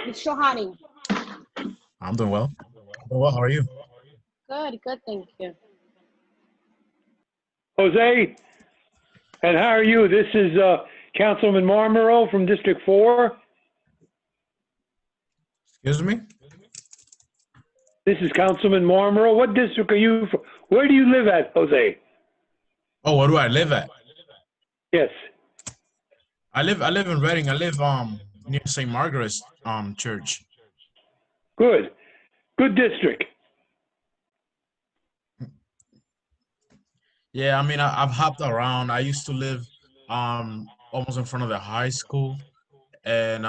It's Shohani. I'm doing well. How are you? Good, good. Thank you. Jose, and how are you? This is Councilman Marmero from District 4. Excuse me? This is Councilman Marmero. What district are you from? Where do you live at, Jose? Oh, where do I live at? Yes. I live in Reading. I live near St. Margaret's church. Good. Good district. Yeah, I mean, I've hopped around. I used to live almost in front of the high school, and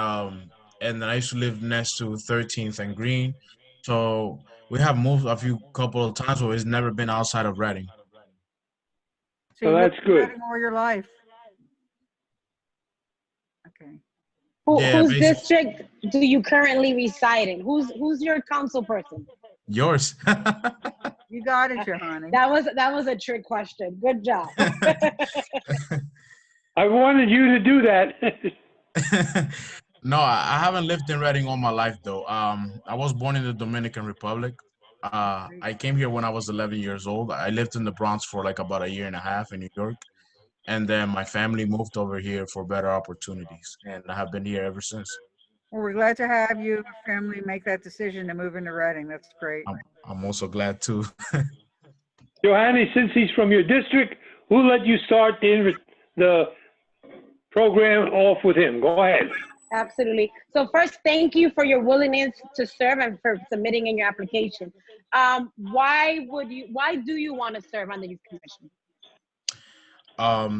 then I used to live next to 13th and Green. So we have moved a few couple of times, but it's never been outside of Reading. So So you lived that's in good. Reading all your life. Okay. Yeah, Whose basically district do you currently reside in? Who's your council person? yours. You got it, Johanny. That was a trick question. Good job. I wanted you to do that. No, I haven't lived in Reading all my life though. I was born in the Dominican Republic. I came here when I was 11 years old. I lived in the Bronx for like about a year and a half in New York, and then my family moved over here for better opportunities, and I have been here ever since. Well, we're glad to have you and family make that decision to move into Reading. That's great. I'm also glad too. Johanny, since he's from your district, who let you start the program off with him? Go ahead. Absolutely. So first, thank you for your willingness to serve and for submitting in your application. Why do you want to serve on the youth commission?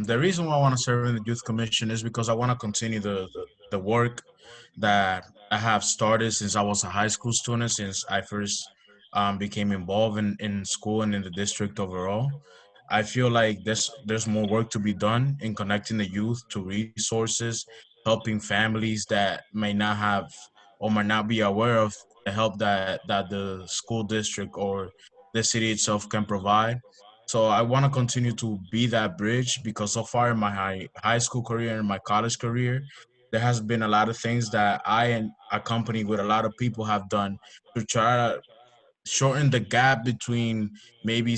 The reason why I want to serve in the youth commission is because I want to continue the work that I have started since I was a high school student, since I first became involved in school and in the district overall. I feel like there's more work to be done in connecting the youth to resources, helping families that may not have or might not be aware of the help that the school district or the city itself can provide. So I want to continue to be that bridge because so far in my high school career and my college career, there has been a lot of things that I and accompanied with a lot of people have done to try to shorten the gap between maybe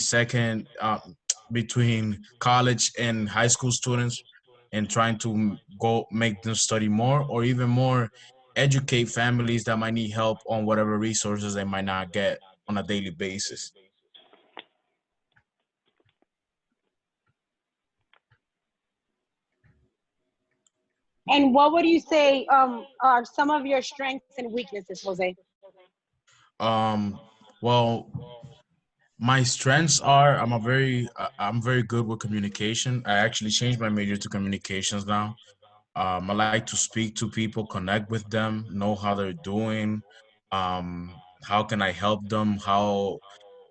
between college and high school students and trying to go make them study more or even more educate families that might need help on whatever resources they might not get on a daily basis. And what would you say are some of your strengths and weaknesses, Jose? Um, well, my strengths are I'm very good with communication. I actually changed my major to communications now. I like to speak to people, connect with them, know how they're doing. How can I help them? How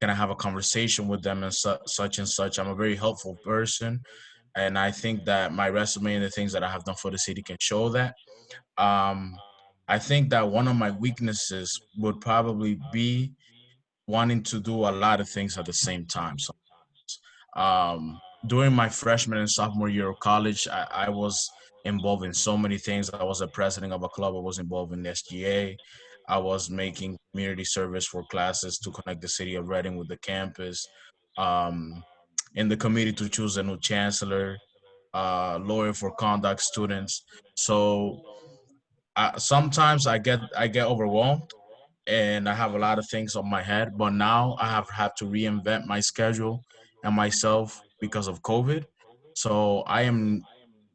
can I have a conversation with them and such and such? I'm a very helpful person, and I think that my resume and the things that I have done for the city can show that. Um, I think that one of my weaknesses would probably be wanting to do a lot of things at the same time. So during my freshman and sophomore year of college, I was involved in so many things. I was a president of a club. I was involved in SGA. I was making community service for classes to connect the city of Reading with the campus. Um, in the committee to choose a new chancellor, lawyer for conduct students. So sometimes I get overwhelmed and I have a lot of things on my head. But now I have had to reinvent my schedule and myself because of COVID. So I am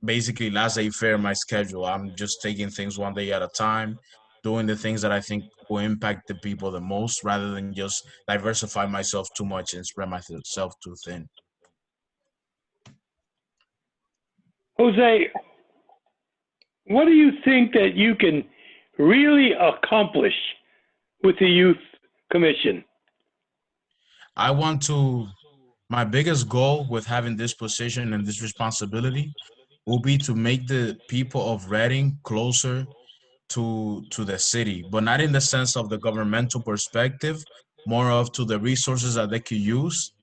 basically laissez-faire in my schedule. I'm just taking things one day at a time, doing the things that I think will impact the people the most, rather than just diversify myself too much and spread myself too thin. Jose, what do you think that you can really accomplish with the youth commission? I want to. My biggest goal with having this position and this responsibility will be to make the people of Reading closer to the city, but not in the sense of the governmental perspective, more of to the resources that they could use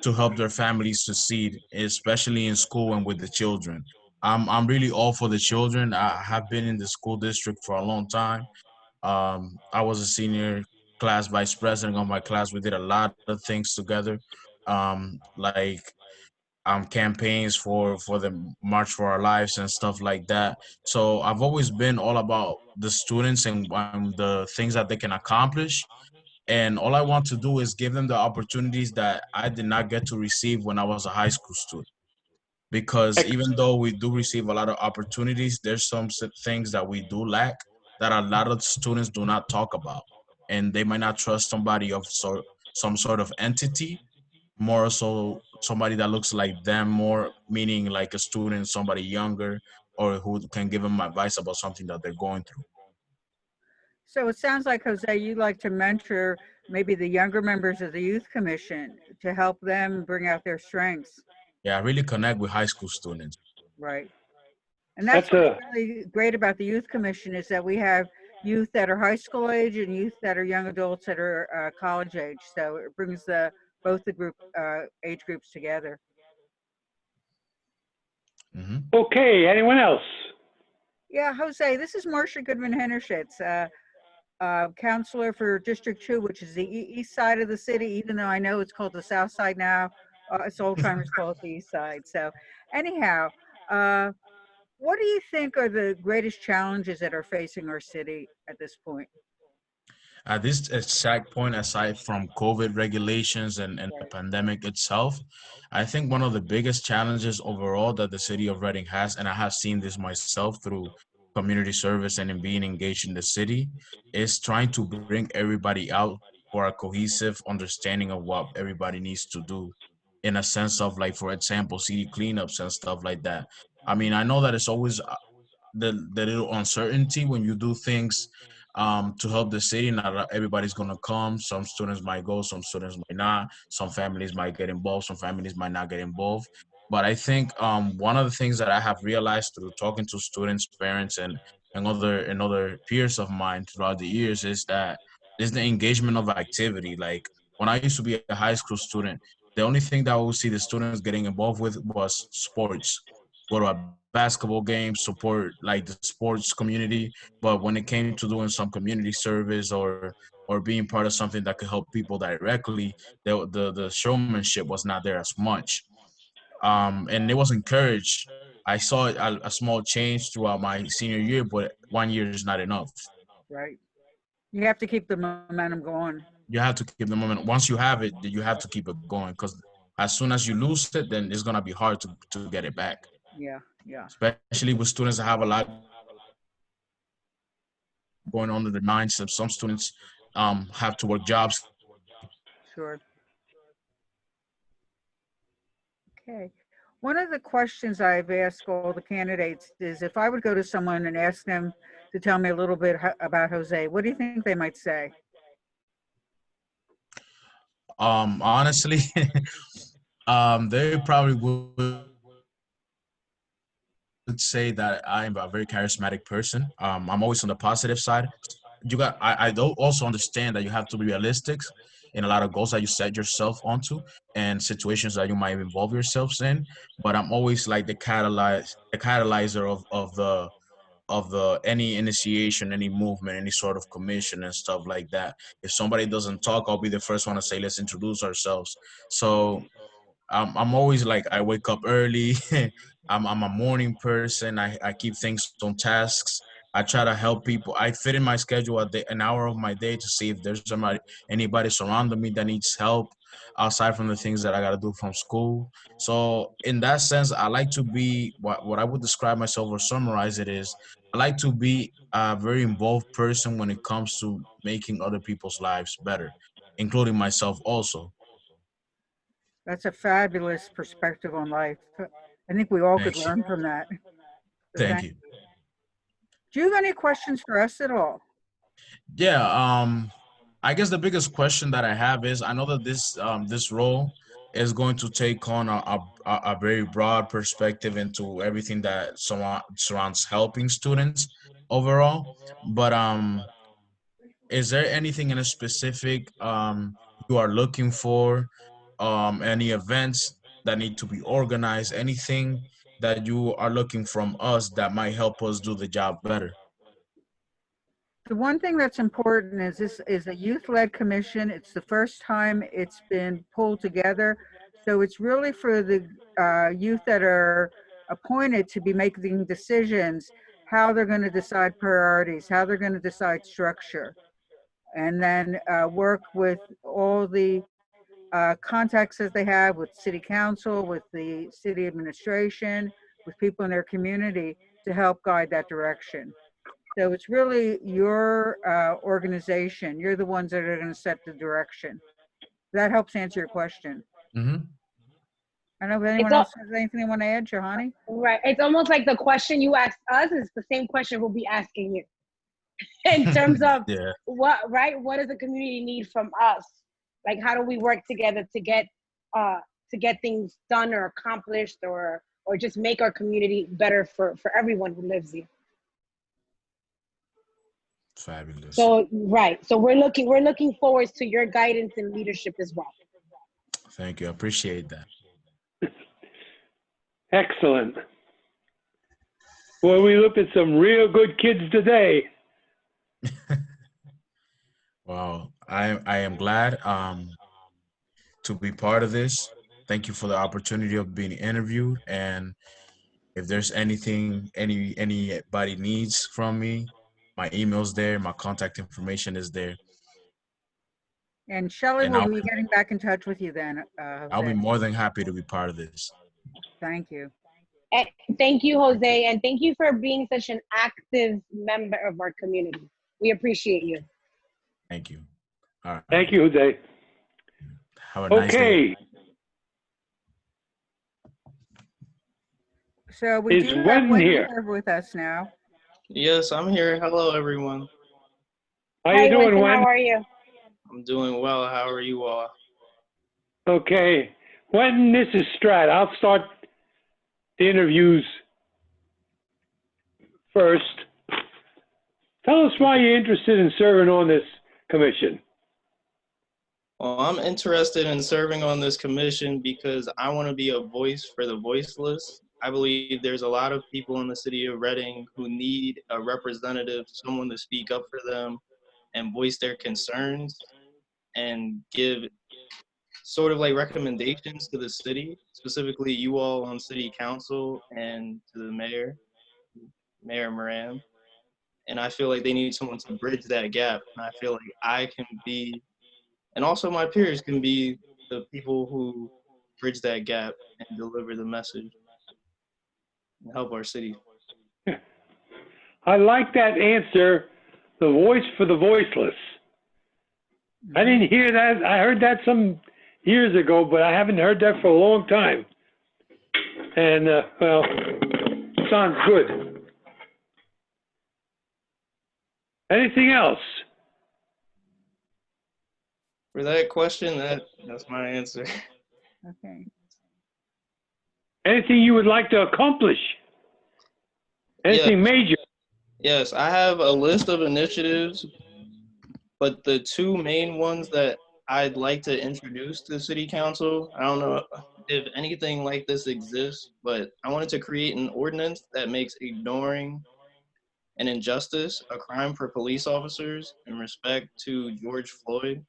to help their families succeed, especially in school and with the children. I'm really all for the children. I have been in the school district for a long time. I was a senior class vice president of my class. We did a lot of things together, like campaigns for the March for Our Lives and stuff like that. So I've always been all about the students and the things that they can accomplish. And all I want to do is give them the opportunities that I did not get to receive when I was a high school student. Because even though we do receive a lot of opportunities, there's some things that we do lack that a lot of students do not talk about. And they might not trust somebody of some sort of entity more so somebody that looks like them more, meaning like a student, somebody younger, or who can give them advice about something that they're going through. So it sounds like, Jose, you like to mentor maybe the younger members of the youth commission to help them bring out their strengths. Yeah, I really connect with high school students. Right. And that's That's what's a really great about the youth commission, is that we have youth that are high school age and youth that are young adults that are college age. So it brings both the age groups together. okay. Anyone else? Yeah, Jose, this is Marcia Goodman Hennershitz, counselor for District 2, which is the east side of the city, even though I know it's called the south side now. Us old timers call it the east side. So anyhow, what do you think are the greatest challenges that are facing our city at this point? At this exact point, aside from COVID regulations and the pandemic itself, I think one of the biggest challenges overall that the city of Reading has, and I have seen this myself through community service and in being engaged in the city, is trying to bring everybody out for a cohesive understanding of what everybody needs to do, in a sense of, like, for example, city cleanups and stuff like that. I mean, I know that it's always the little uncertainty when you do things to help the city. Not everybody's gonna come. Some students might go, some students might not. Some families might get involved, some families might not get involved. But I think one of the things that I have realized through talking to students, parents, and other peers of mine throughout the years is the engagement of activity. Like when I used to be a high school student, the only thing that I would see the students getting involved with was sports. Go to a basketball game, support like the sports community. But when it came to doing some community service or being part of something that could help people directly, the showmanship was not there as much. And it was encouraged. I saw a small change throughout my senior year, but 1 year is not enough. Right. You have to keep the momentum going. You have to keep the moment. Once you have it, you have to keep it going, because as soon as you lose it, then it's gonna be hard to get it back. Yeah, yeah. Especially with students that have a lot going on in their minds. Some students have to work jobs to keep going. Sure. Okay. One of the questions I've asked all the candidates is, if I would go to someone and ask them to tell me a little bit about Jose, what do you think they might say? Honestly, they probably would say that I am a very charismatic person. I'm always on the positive side. I do also understand that you have to be realistic in a lot of goals that you set yourself onto and situations that you might involve yourselves in. But I'm always like the catalyzer of the any initiation, any movement, any sort of commission and stuff like that. If somebody doesn't talk, I'll be the first one to say, let's introduce ourselves. So I'm always like, I wake up early. I'm a morning person. I keep things on tasks. I try to help people. I fit in my schedule an hour of my day to see if there's anybody surrounding me that needs help aside from the things that I got to do from school. So in that sense, I like to be what I would describe myself or summarize it is, I like to be a very involved person when it comes to making other people's lives better, including myself also. That's a fabulous perspective on life. I think we all could Thank you. learn from that. So Thank thank you. you. Do you have any questions for us at all? Yeah, I guess the biggest question that I have is, I know that this role is going to take on a very broad perspective into everything that surrounds helping students overall. But is there anything in a specific you are looking for? Any events that need to be organized? Anything that you are looking from us that might help us do the job better? The one thing that's important is this is a youth-led commission. It's the first time it's been pulled together. So it's really for the youth that are appointed to be making decisions, how they're going to decide priorities, how they're going to decide structure, and then work with all the contacts that they have with city council, with the city administration, with people in their community to help guide that direction. So it's really your organization. You're the ones that are going to set the direction. That helps answer your question. Mm-hmm. I don't know if It's anyone all, else has anything they want to add, Johanny? right. It's almost like the question you asked us is the same question we'll be asking you in terms of Yeah. what does the community need from us? Like, how do we work together to get things done or accomplished or just make our community better for everyone who lives here? Fabulous. So, right. So we're looking forward to your guidance and leadership as well. Thank you. I appreciate that. Excellent. Well, we looked at some real good kids today. Wow. I am glad to be part of this. Thank you for the opportunity of being interviewed. And if there's anything anybody needs from me, my email's there, my contact information is there. And Shelley And will be getting back in touch with you then, I'll be Jose. more than happy to be part of this. Thank you. And thank you, Jose, and thank you for being such an active member of our community. We appreciate you. Thank you. All right. Thank you, Jose. Have a nice day. Okay. So we Is do have Wen Wendy here? here with us now. Yes, I'm here. Hello, everyone. How Hi, you doing, Winston, Wen? how are you? I'm doing well. How are you all? Okay. Wen, this is Strat. I'll start the interviews first. Tell us why you're interested in serving on this commission. Well, I'm interested in serving on this commission because I want to be a voice for the voiceless. I believe there's a lot of people in the city of Reading who need a representative, someone to speak up for them and voice their concerns and give sort of like recommendations to the city, specifically you all on city council and to the mayor, Mayor Moran. And I feel like they need someone to bridge that gap. And I feel like I can be, and also my peers can be the people who bridge that gap and deliver the message and help our city. I like that answer, the voice for the voiceless. I didn't hear that. I heard that some years ago, but I haven't heard that for a long time. And, well, sounds good. Anything else? For that question, that's my answer. Okay. Anything you would like to accomplish? Anything major? Yes, I have a list of initiatives, but the two main ones that I'd like to introduce to City Council, I don't know if anything like this exists, but I wanted to create an ordinance that makes ignoring an injustice a crime for police officers in respect to George Floyd.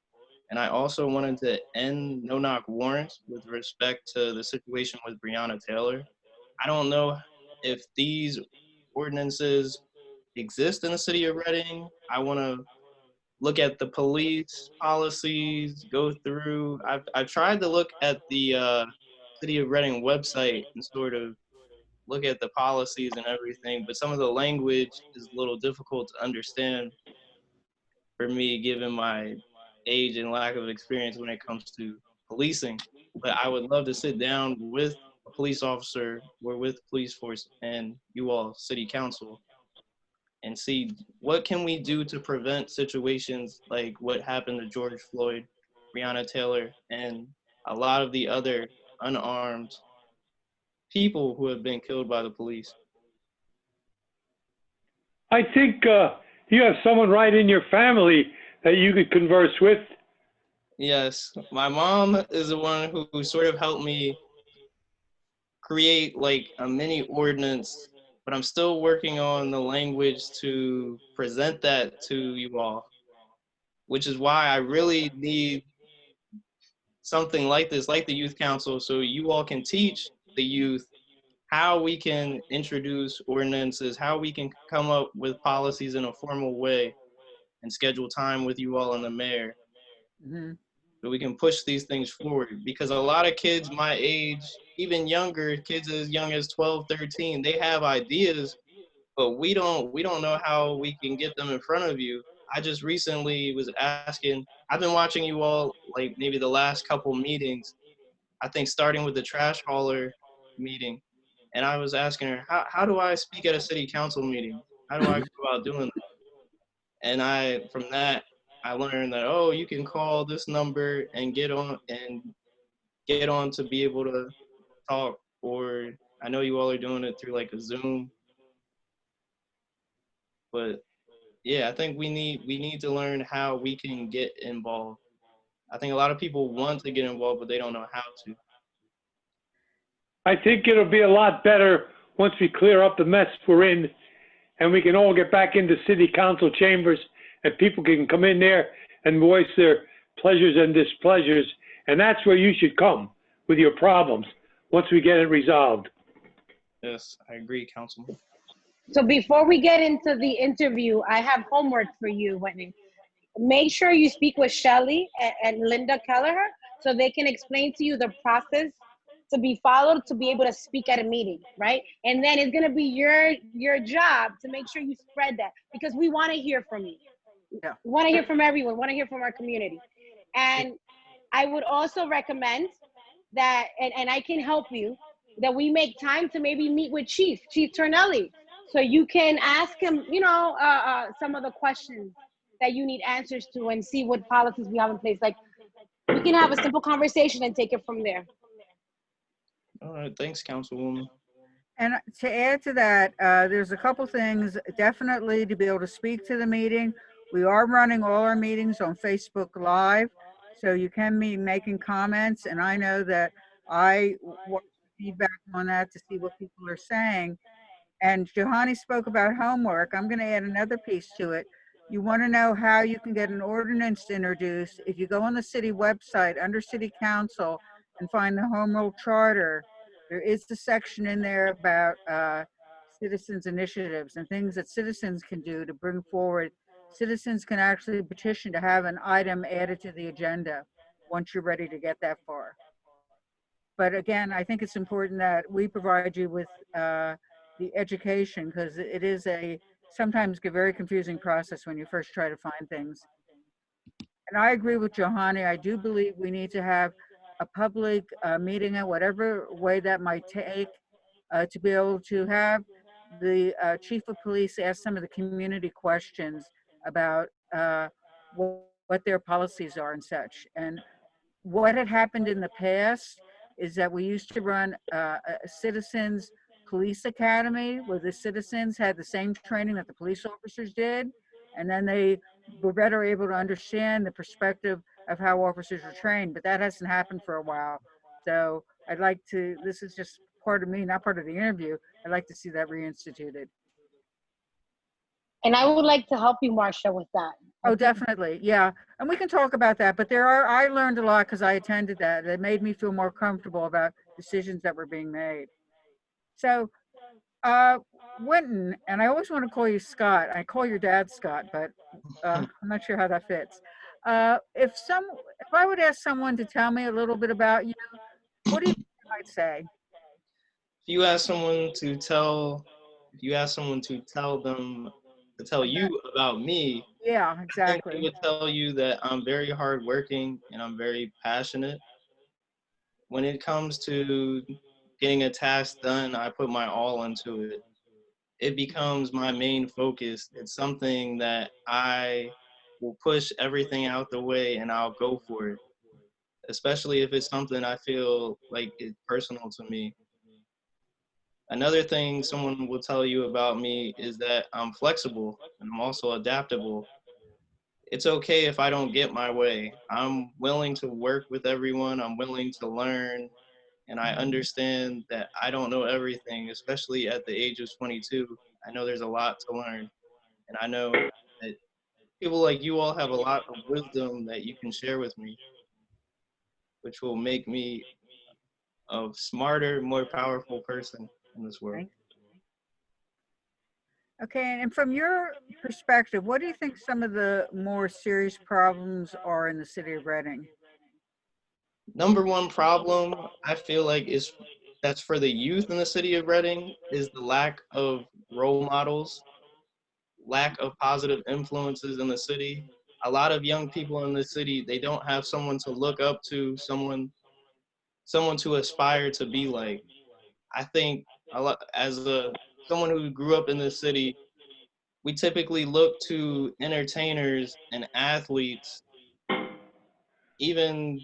And I also wanted to end no-knock warrants with respect to the situation with Breonna Taylor. I don't know if these ordinances exist in the city of Reading. I want to look at the police policies, go through. I've tried to look at the city of Reading website and sort of look at the policies and everything, but some of the language is a little difficult to understand for me, given my age and lack of experience when it comes to policing. But I would love to sit down with a police officer or with police force and you all, city council, and see what can we do to prevent situations like what happened to George Floyd, Breonna Taylor, and a lot of the other unarmed people who have been killed by the police. I think you have someone right in your family that you could converse with. Yes, my mom is the one who sort of helped me create like a mini ordinance, but I'm still working on the language to present that to you all, which is why I really need something like this, like the youth council, so you all can teach the youth how we can introduce ordinances, how we can come up with policies in a formal way and schedule time with you all and the mayor. So we can push these things forward, because a lot of kids my age, even younger, kids as young as 12, 13, they have ideas, but we don't know how we can get them in front of you. I just recently was asking, I've been watching you all like maybe the last couple meetings. I think starting with the trash hauler meeting. And I was asking her, how do I speak at a city council meeting? How do I go about doing that? And from that, I learned that, oh, you can call this number and get on to be able to talk. Or I know you all are doing it through like a Zoom, but yeah, I think we need to learn how we can get involved. I think a lot of people want to get involved, but they don't know how to. I think it'll be a lot better once we clear up the mess we're in and we can all get back into city council chambers and people can come in there and voice their pleasures and displeasures. And that's where you should come with your problems once we get it resolved. Yes, I agree, Councilman. So before we get into the interview, I have homework for you, Whitney. Make sure you speak with Shelley and Linda Kelleher so they can explain to you the process to be followed to be able to speak at a meeting, right? And then it's gonna be your job to make sure you spread that because we wanna hear from you. Yeah. We wanna hear from everyone, we wanna hear from our community. And I would also recommend that, and I can help you, that we make time to maybe meet with Chief Turnelli. So you can ask him, some of the questions that you need answers to and see what policies we have in place. Like we can have a simple conversation and take it from there. All right, thanks, Councilwoman. And to add to that, there's a couple things definitely to be able to speak to the meeting. We are running all our meetings on Facebook Live, so you can be making comments. And I know that I want feedback on that to see what people are saying. And Johanny spoke about homework. I'm going to add another piece to it. You want to know how you can get an ordinance introduced. If you go on the city website under City Council and find the Home Rule Charter, there is the section in there about citizens initiatives and things that citizens can do to bring forward. Citizens can actually petition to have an item added to the agenda once you're ready to get that far. But again, I think it's important that we provide you with the education because it is sometimes a very confusing process when you first try to find things. And I agree with Johanny. I do believe we need to have a public meeting in whatever way that might take to be able to have the chief of police ask some of the community questions about what their policies are and such. And what had happened in the past is that we used to run a citizens police academy where the citizens had the same training that the police officers did. And then they were better able to understand the perspective of how officers are trained, but that hasn't happened for a while. So I'd like to, this is just part of me, not part of the interview. I'd like to see that reinstituted. And I would like to help you, Marcia, with that. Oh, definitely. Yeah. And we can talk about that, but I learned a lot because I attended that. It made me feel more comfortable about decisions that were being made. So, Winton, and I always want to call you Scott. I call your dad Scott, but I'm not sure how that fits. If I would ask someone to tell me a little bit about you, what do you think I might say? If you ask someone to tell you about me, yeah, exactly. I think they would tell you that I'm very hardworking and I'm very passionate. When it comes to getting a task done, I put my all into it. It becomes my main focus. It's something that I will push everything out the way and I'll go for it, especially if it's something I feel like it's personal to me. Another thing someone will tell you about me is that I'm flexible and I'm also adaptable. It's okay if I don't get my way. I'm willing to work with everyone. I'm willing to learn. And I understand that I don't know everything, especially at the age of 22. I know there's a lot to learn. And I know that people like you all have a lot of wisdom that you can share with me, which will make me a smarter, more powerful person in this world. Okay, and from your perspective, what do you think some of the more serious problems are in the city of Reading? Number one problem I feel like that's for the youth in the city of Reading is the lack of role models, lack of positive influences in the city. A lot of young people in the city, they don't have someone to look up to, someone someone to aspire to be like. I think a lot, someone who grew up in the city, we typically look to entertainers and athletes, even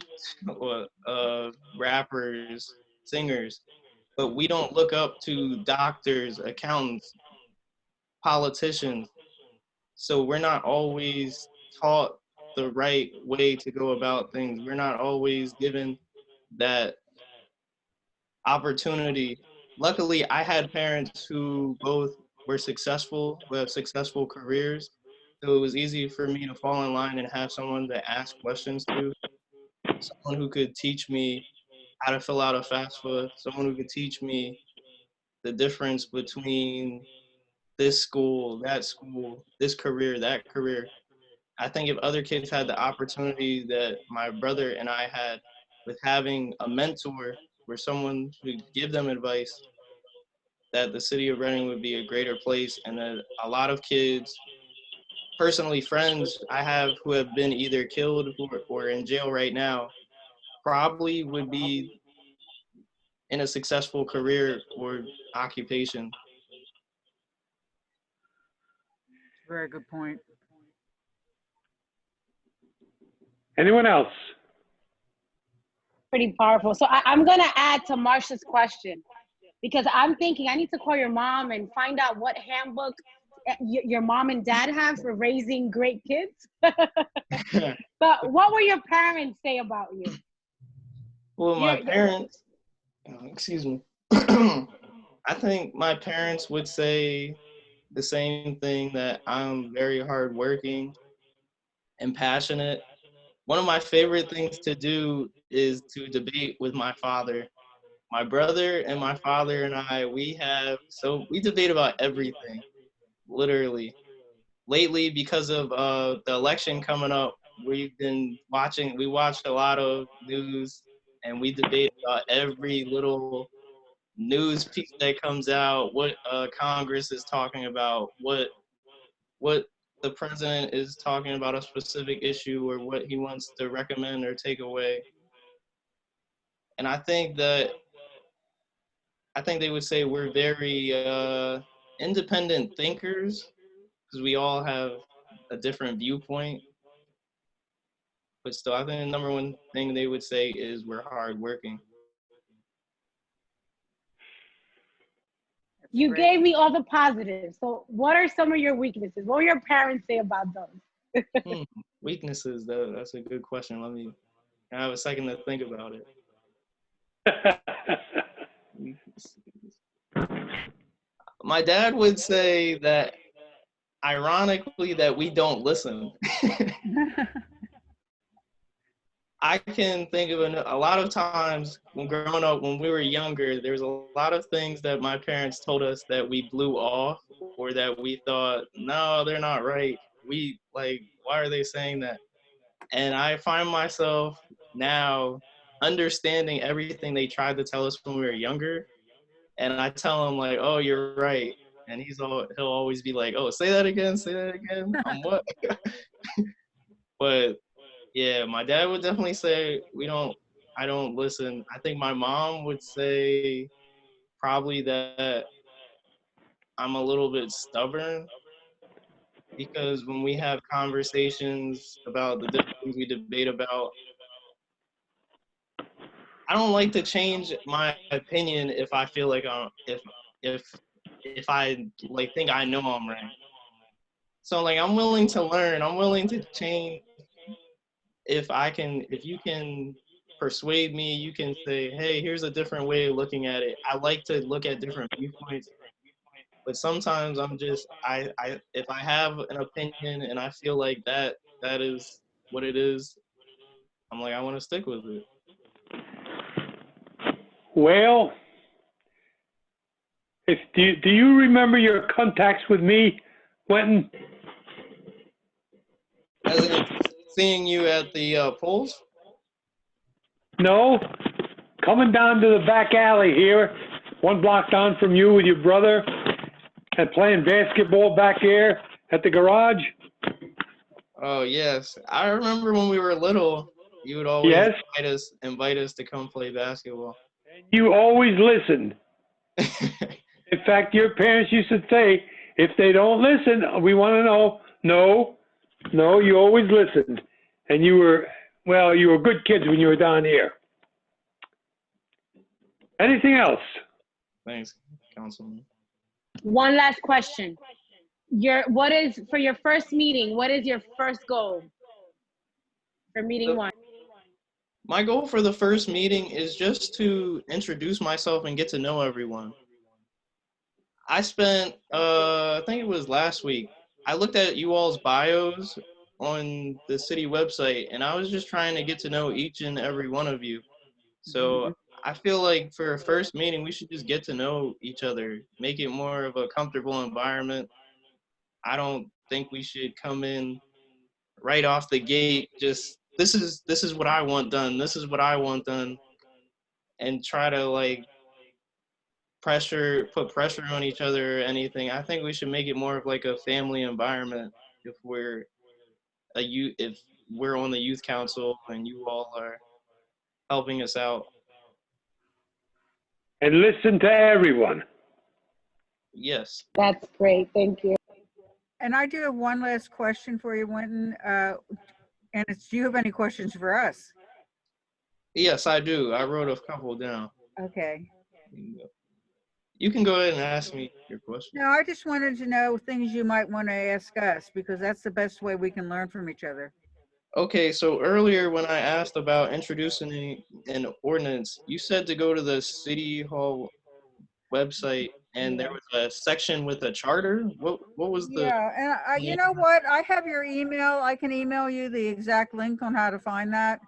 rappers, singers, but we don't look up to doctors, accountants, politicians. So we're not always taught the right way to go about things. We're not always given that opportunity. Luckily, I had parents who both were successful, who have successful careers. So it was easy for me to fall in line and have someone to ask questions to, someone who could teach me how to fill out a FAFSA, someone who could teach me the difference between this school, that school, this career, that career. I think if other kids had the opportunity that my brother and I had with having a mentor or someone to give them advice, that the city of Reading would be a greater place, and that a lot of kids, personally friends I have who have been either killed or in jail right now, probably would be in a successful career or occupation. Very good point. Anyone else? Pretty powerful. So I'm going to add to Marsha's question, because I'm thinking I need to call your mom and find out what handbook your mom and dad have for raising great kids. But what will your parents say about you? Well, my parents, excuse me. I think my parents would say the same thing, that I'm very hardworking and passionate. One of my favorite things to do is to debate with my father. My brother and my father and I, we debate about everything, literally. Lately, because of the election coming up, we watch a lot of news, and we debate about every little news piece that comes out, what Congress is talking about, what the president is talking about a specific issue, or what he wants to recommend or take away. And I think they would say we're very independent thinkers, because we all have a different viewpoint. But still, I think the number one thing they would say is we're hardworking. You gave me all the positives. So what are some of your weaknesses? What will your parents say about those? Weaknesses, though, that's a good question. Let me have a second to think about it. My dad would say that, ironically, that we don't listen. I can think of a lot of times when growing up, when we were younger, there was a lot of things that my parents told us that we blew off, or that we thought, no, they're not right. Why are they saying that? And I find myself now understanding everything they tried to tell us when we were younger. And I tell him, like, oh, you're right. And he'll always be like, oh, say that again. What? But yeah, my dad would definitely say I don't listen. I think my mom would say probably that I'm a little bit stubborn, because when we have conversations about the different things we debate about, I don't like to change my opinion if I feel like if I think I know I'm right. So I'm willing to learn. I'm willing to change if you can persuade me. You can say, hey, here's a different way of looking at it. I like to look at different viewpoints, but sometimes if I have an opinion and I feel like that is what it is, I'm like, I want to stick with it. Well, do you remember your contacts with me, Quentin? As in seeing you at the polls? No, coming down to the back alley here, 1 block down from you with your brother, and playing basketball back there at the garage. Oh, yes. I remember when we were little, You would always Yes, invite us to come play basketball. you always listened. In fact, your parents used to say, if they don't listen, we want to know. No, you always listened. And you were good kids when you were down here. Anything else? Thanks, Councilman. One last question. For your first meeting, what is your first goal for meeting one? My goal for the first meeting is just to introduce myself and get to know everyone. I spent, I think it was last week, I looked at you all's bios on the city website, and I was just trying to get to know each and every one of you. So I feel like for a first meeting, we should just get to know each other, make it more of a comfortable environment. I don't think we should come in right off the gate, just this is what I want done, this is what I want done, and try to like put pressure on each other or anything. I think we should make it more of like a family environment if we're on the youth council and you all are helping us out. And listen to everyone. Yes. That's great. Thank you. And I do have one last question for you, Winton. And it's, do you have any questions for us? Yes, I do. I wrote a couple down. Okay. You can go ahead and ask me your question. No, I just wanted to know things you might want to ask us, because that's the best way we can learn from each other. Okay, so earlier when I asked about introducing an ordinance, you said to go to the city hall website and there was a section with a charter. What was the? Yeah, and you know what? I have your email. I can email you the exact link on how to find that.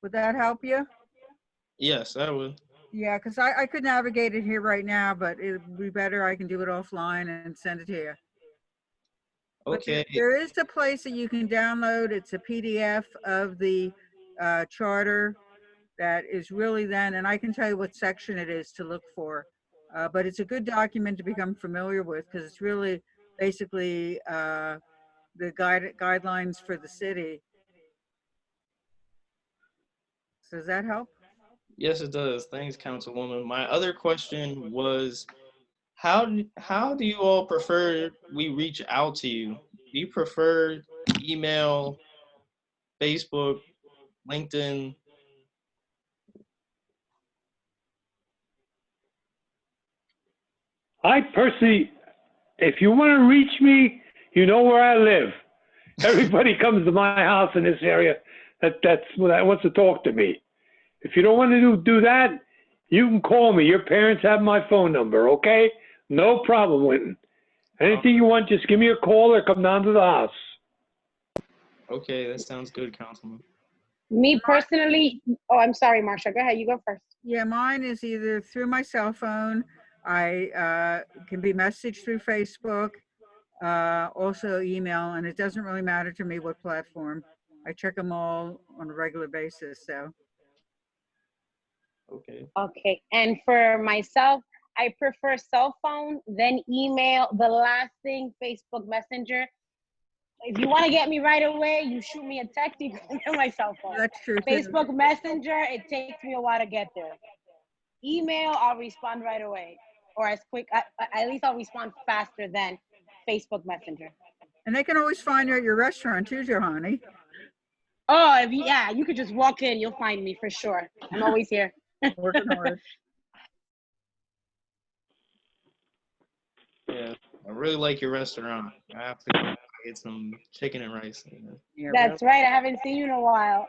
Would that help you? Yes, that would. Yeah, because I could navigate it here right now, but it would be better I can do it offline and send it to you. Okay. But there is a place that you can download. It's a PDF of the charter that is really then, and I can tell you what section it is to look for. But it's a good document to become familiar with, because it's really basically the guidelines for the city. So does that help? Yes, it does. Thanks, Councilwoman. My other question was, how do you all prefer we reach out to you? Do you prefer email, Facebook, LinkedIn? I personally, if you want to reach me, you know where I live. Everybody comes to my house in this area that wants to talk to me. If you don't want to do that, you can call me. Your parents have my phone number, okay? No problem, Winton. Anything you want, just give me a call or come down to the house. Okay, that sounds good, Councilman. Me personally, oh, I'm sorry, Marsha. Go ahead. You go first. Yeah, mine is either through my cell phone. I can be messaged through Facebook, also email, and it doesn't really matter to me what platform. I check them all on a regular basis, so. Okay. Okay, and for myself, I prefer cell phone, then email, the last thing, Facebook Messenger. If you want to get me right away, you shoot me a text, you can get my cell phone. That's true. Facebook Messenger, it takes me a while to get there. Email, I'll respond right away, or as quick, at least I'll respond faster than Facebook Messenger. And they can always find you at your restaurant too, Johanny. Oh, yeah, you could just walk in, you'll find me for sure. I'm always here. Working hard. Yeah, I really like your restaurant. I have to go get some chicken and rice. Yeah, That's right, I haven't seen you in a while.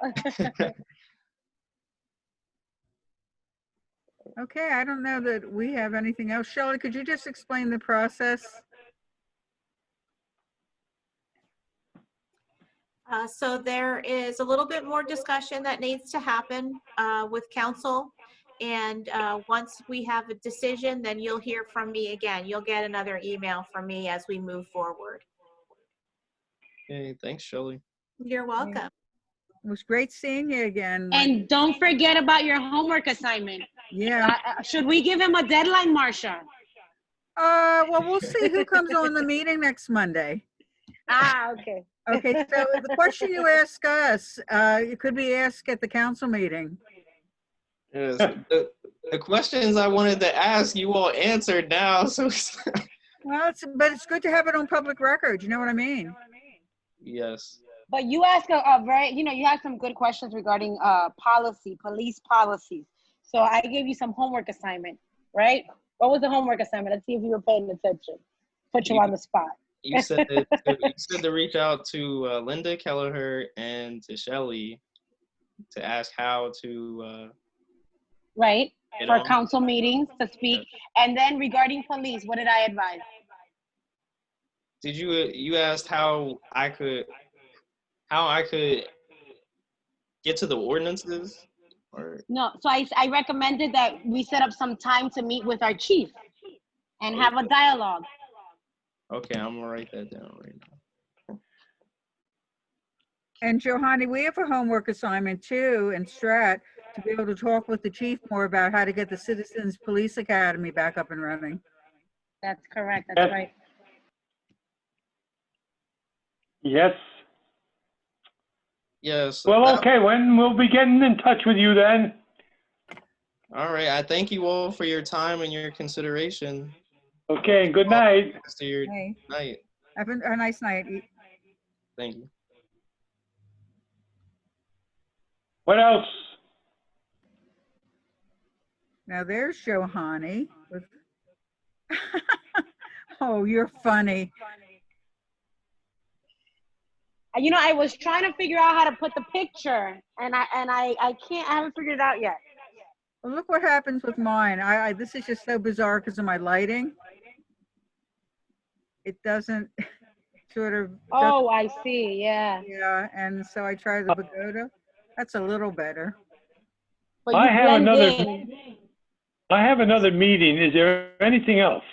Okay, I don't know that we have anything else. Shelley, could you just explain the process? So there is a little bit more discussion that needs to happen with council. And once we have a decision, then you'll hear from me again. You'll get another email from me as we move forward. Okay, thanks, Shelley. You're welcome. It was great seeing you again. And don't forget about your homework assignment. Yeah. Should we give him a deadline, Marsha? Well, we'll see who comes on the meeting next Monday. Ah, okay. Okay, so the question you ask us, it could be asked at the council meeting. Yes. The questions I wanted to ask, you all answered now. So Well, but it's good to have it on public record. You know what I mean? yes. But you ask a very, you had some good questions regarding police policies. So I gave you some homework assignment, right? What was the homework assignment? Let's see if you were paying attention. Put you on the spot. You said to reach out to Linda Kelleher and to Shelley to ask how to Right, get for on. council meetings to speak. And then regarding police, what did I advise? Did you asked how I could get to the ordinances? Or No, so I recommended that we set up some time to meet with our chief and have a dialogue. okay, I'm gonna write that down right now. And Johanny, we have a homework assignment too in Strat to be able to talk with the chief more about how to get the Citizens Police Academy back up and running. That's correct, that's right. Yes. Yes. Well, okay, when we'll be getting in touch with you then. All right. I thank you all for your time and your consideration. Okay, good night. Rest of your night. Have a nice night. Thank you. What else? Now there's Johanny. Oh, you're funny. I was trying to figure out how to put the picture, and I can't. I haven't figured it out yet. Well, look what happens with mine. This is just so bizarre because of my lighting. It doesn't sort of. Oh, I see. Yeah. Yeah, and so I try the pagoda. That's a little better. But I have another. in. I have another meeting. Is there anything else?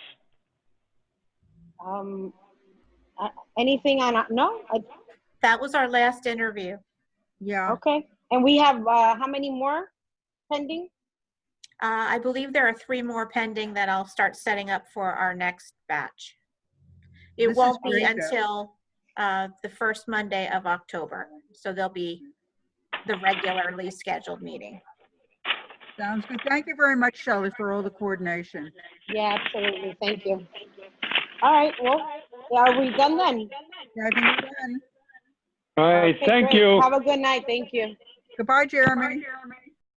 Anything on? No. That was our last interview. Yeah. Okay. And we have how many more pending? I believe there are 3 more pending that I'll start setting up for our next batch. It won't be until the first Monday of October. So there'll be the regularly scheduled meeting. Sounds good. Thank you very much, Shelley, for all the coordination. Yeah, absolutely. Thank you. All right. Well, are we done then? Yeah, I think we're done. All right, Okay, thank great. you. Have a good night. Thank you. Goodbye, Jeremy.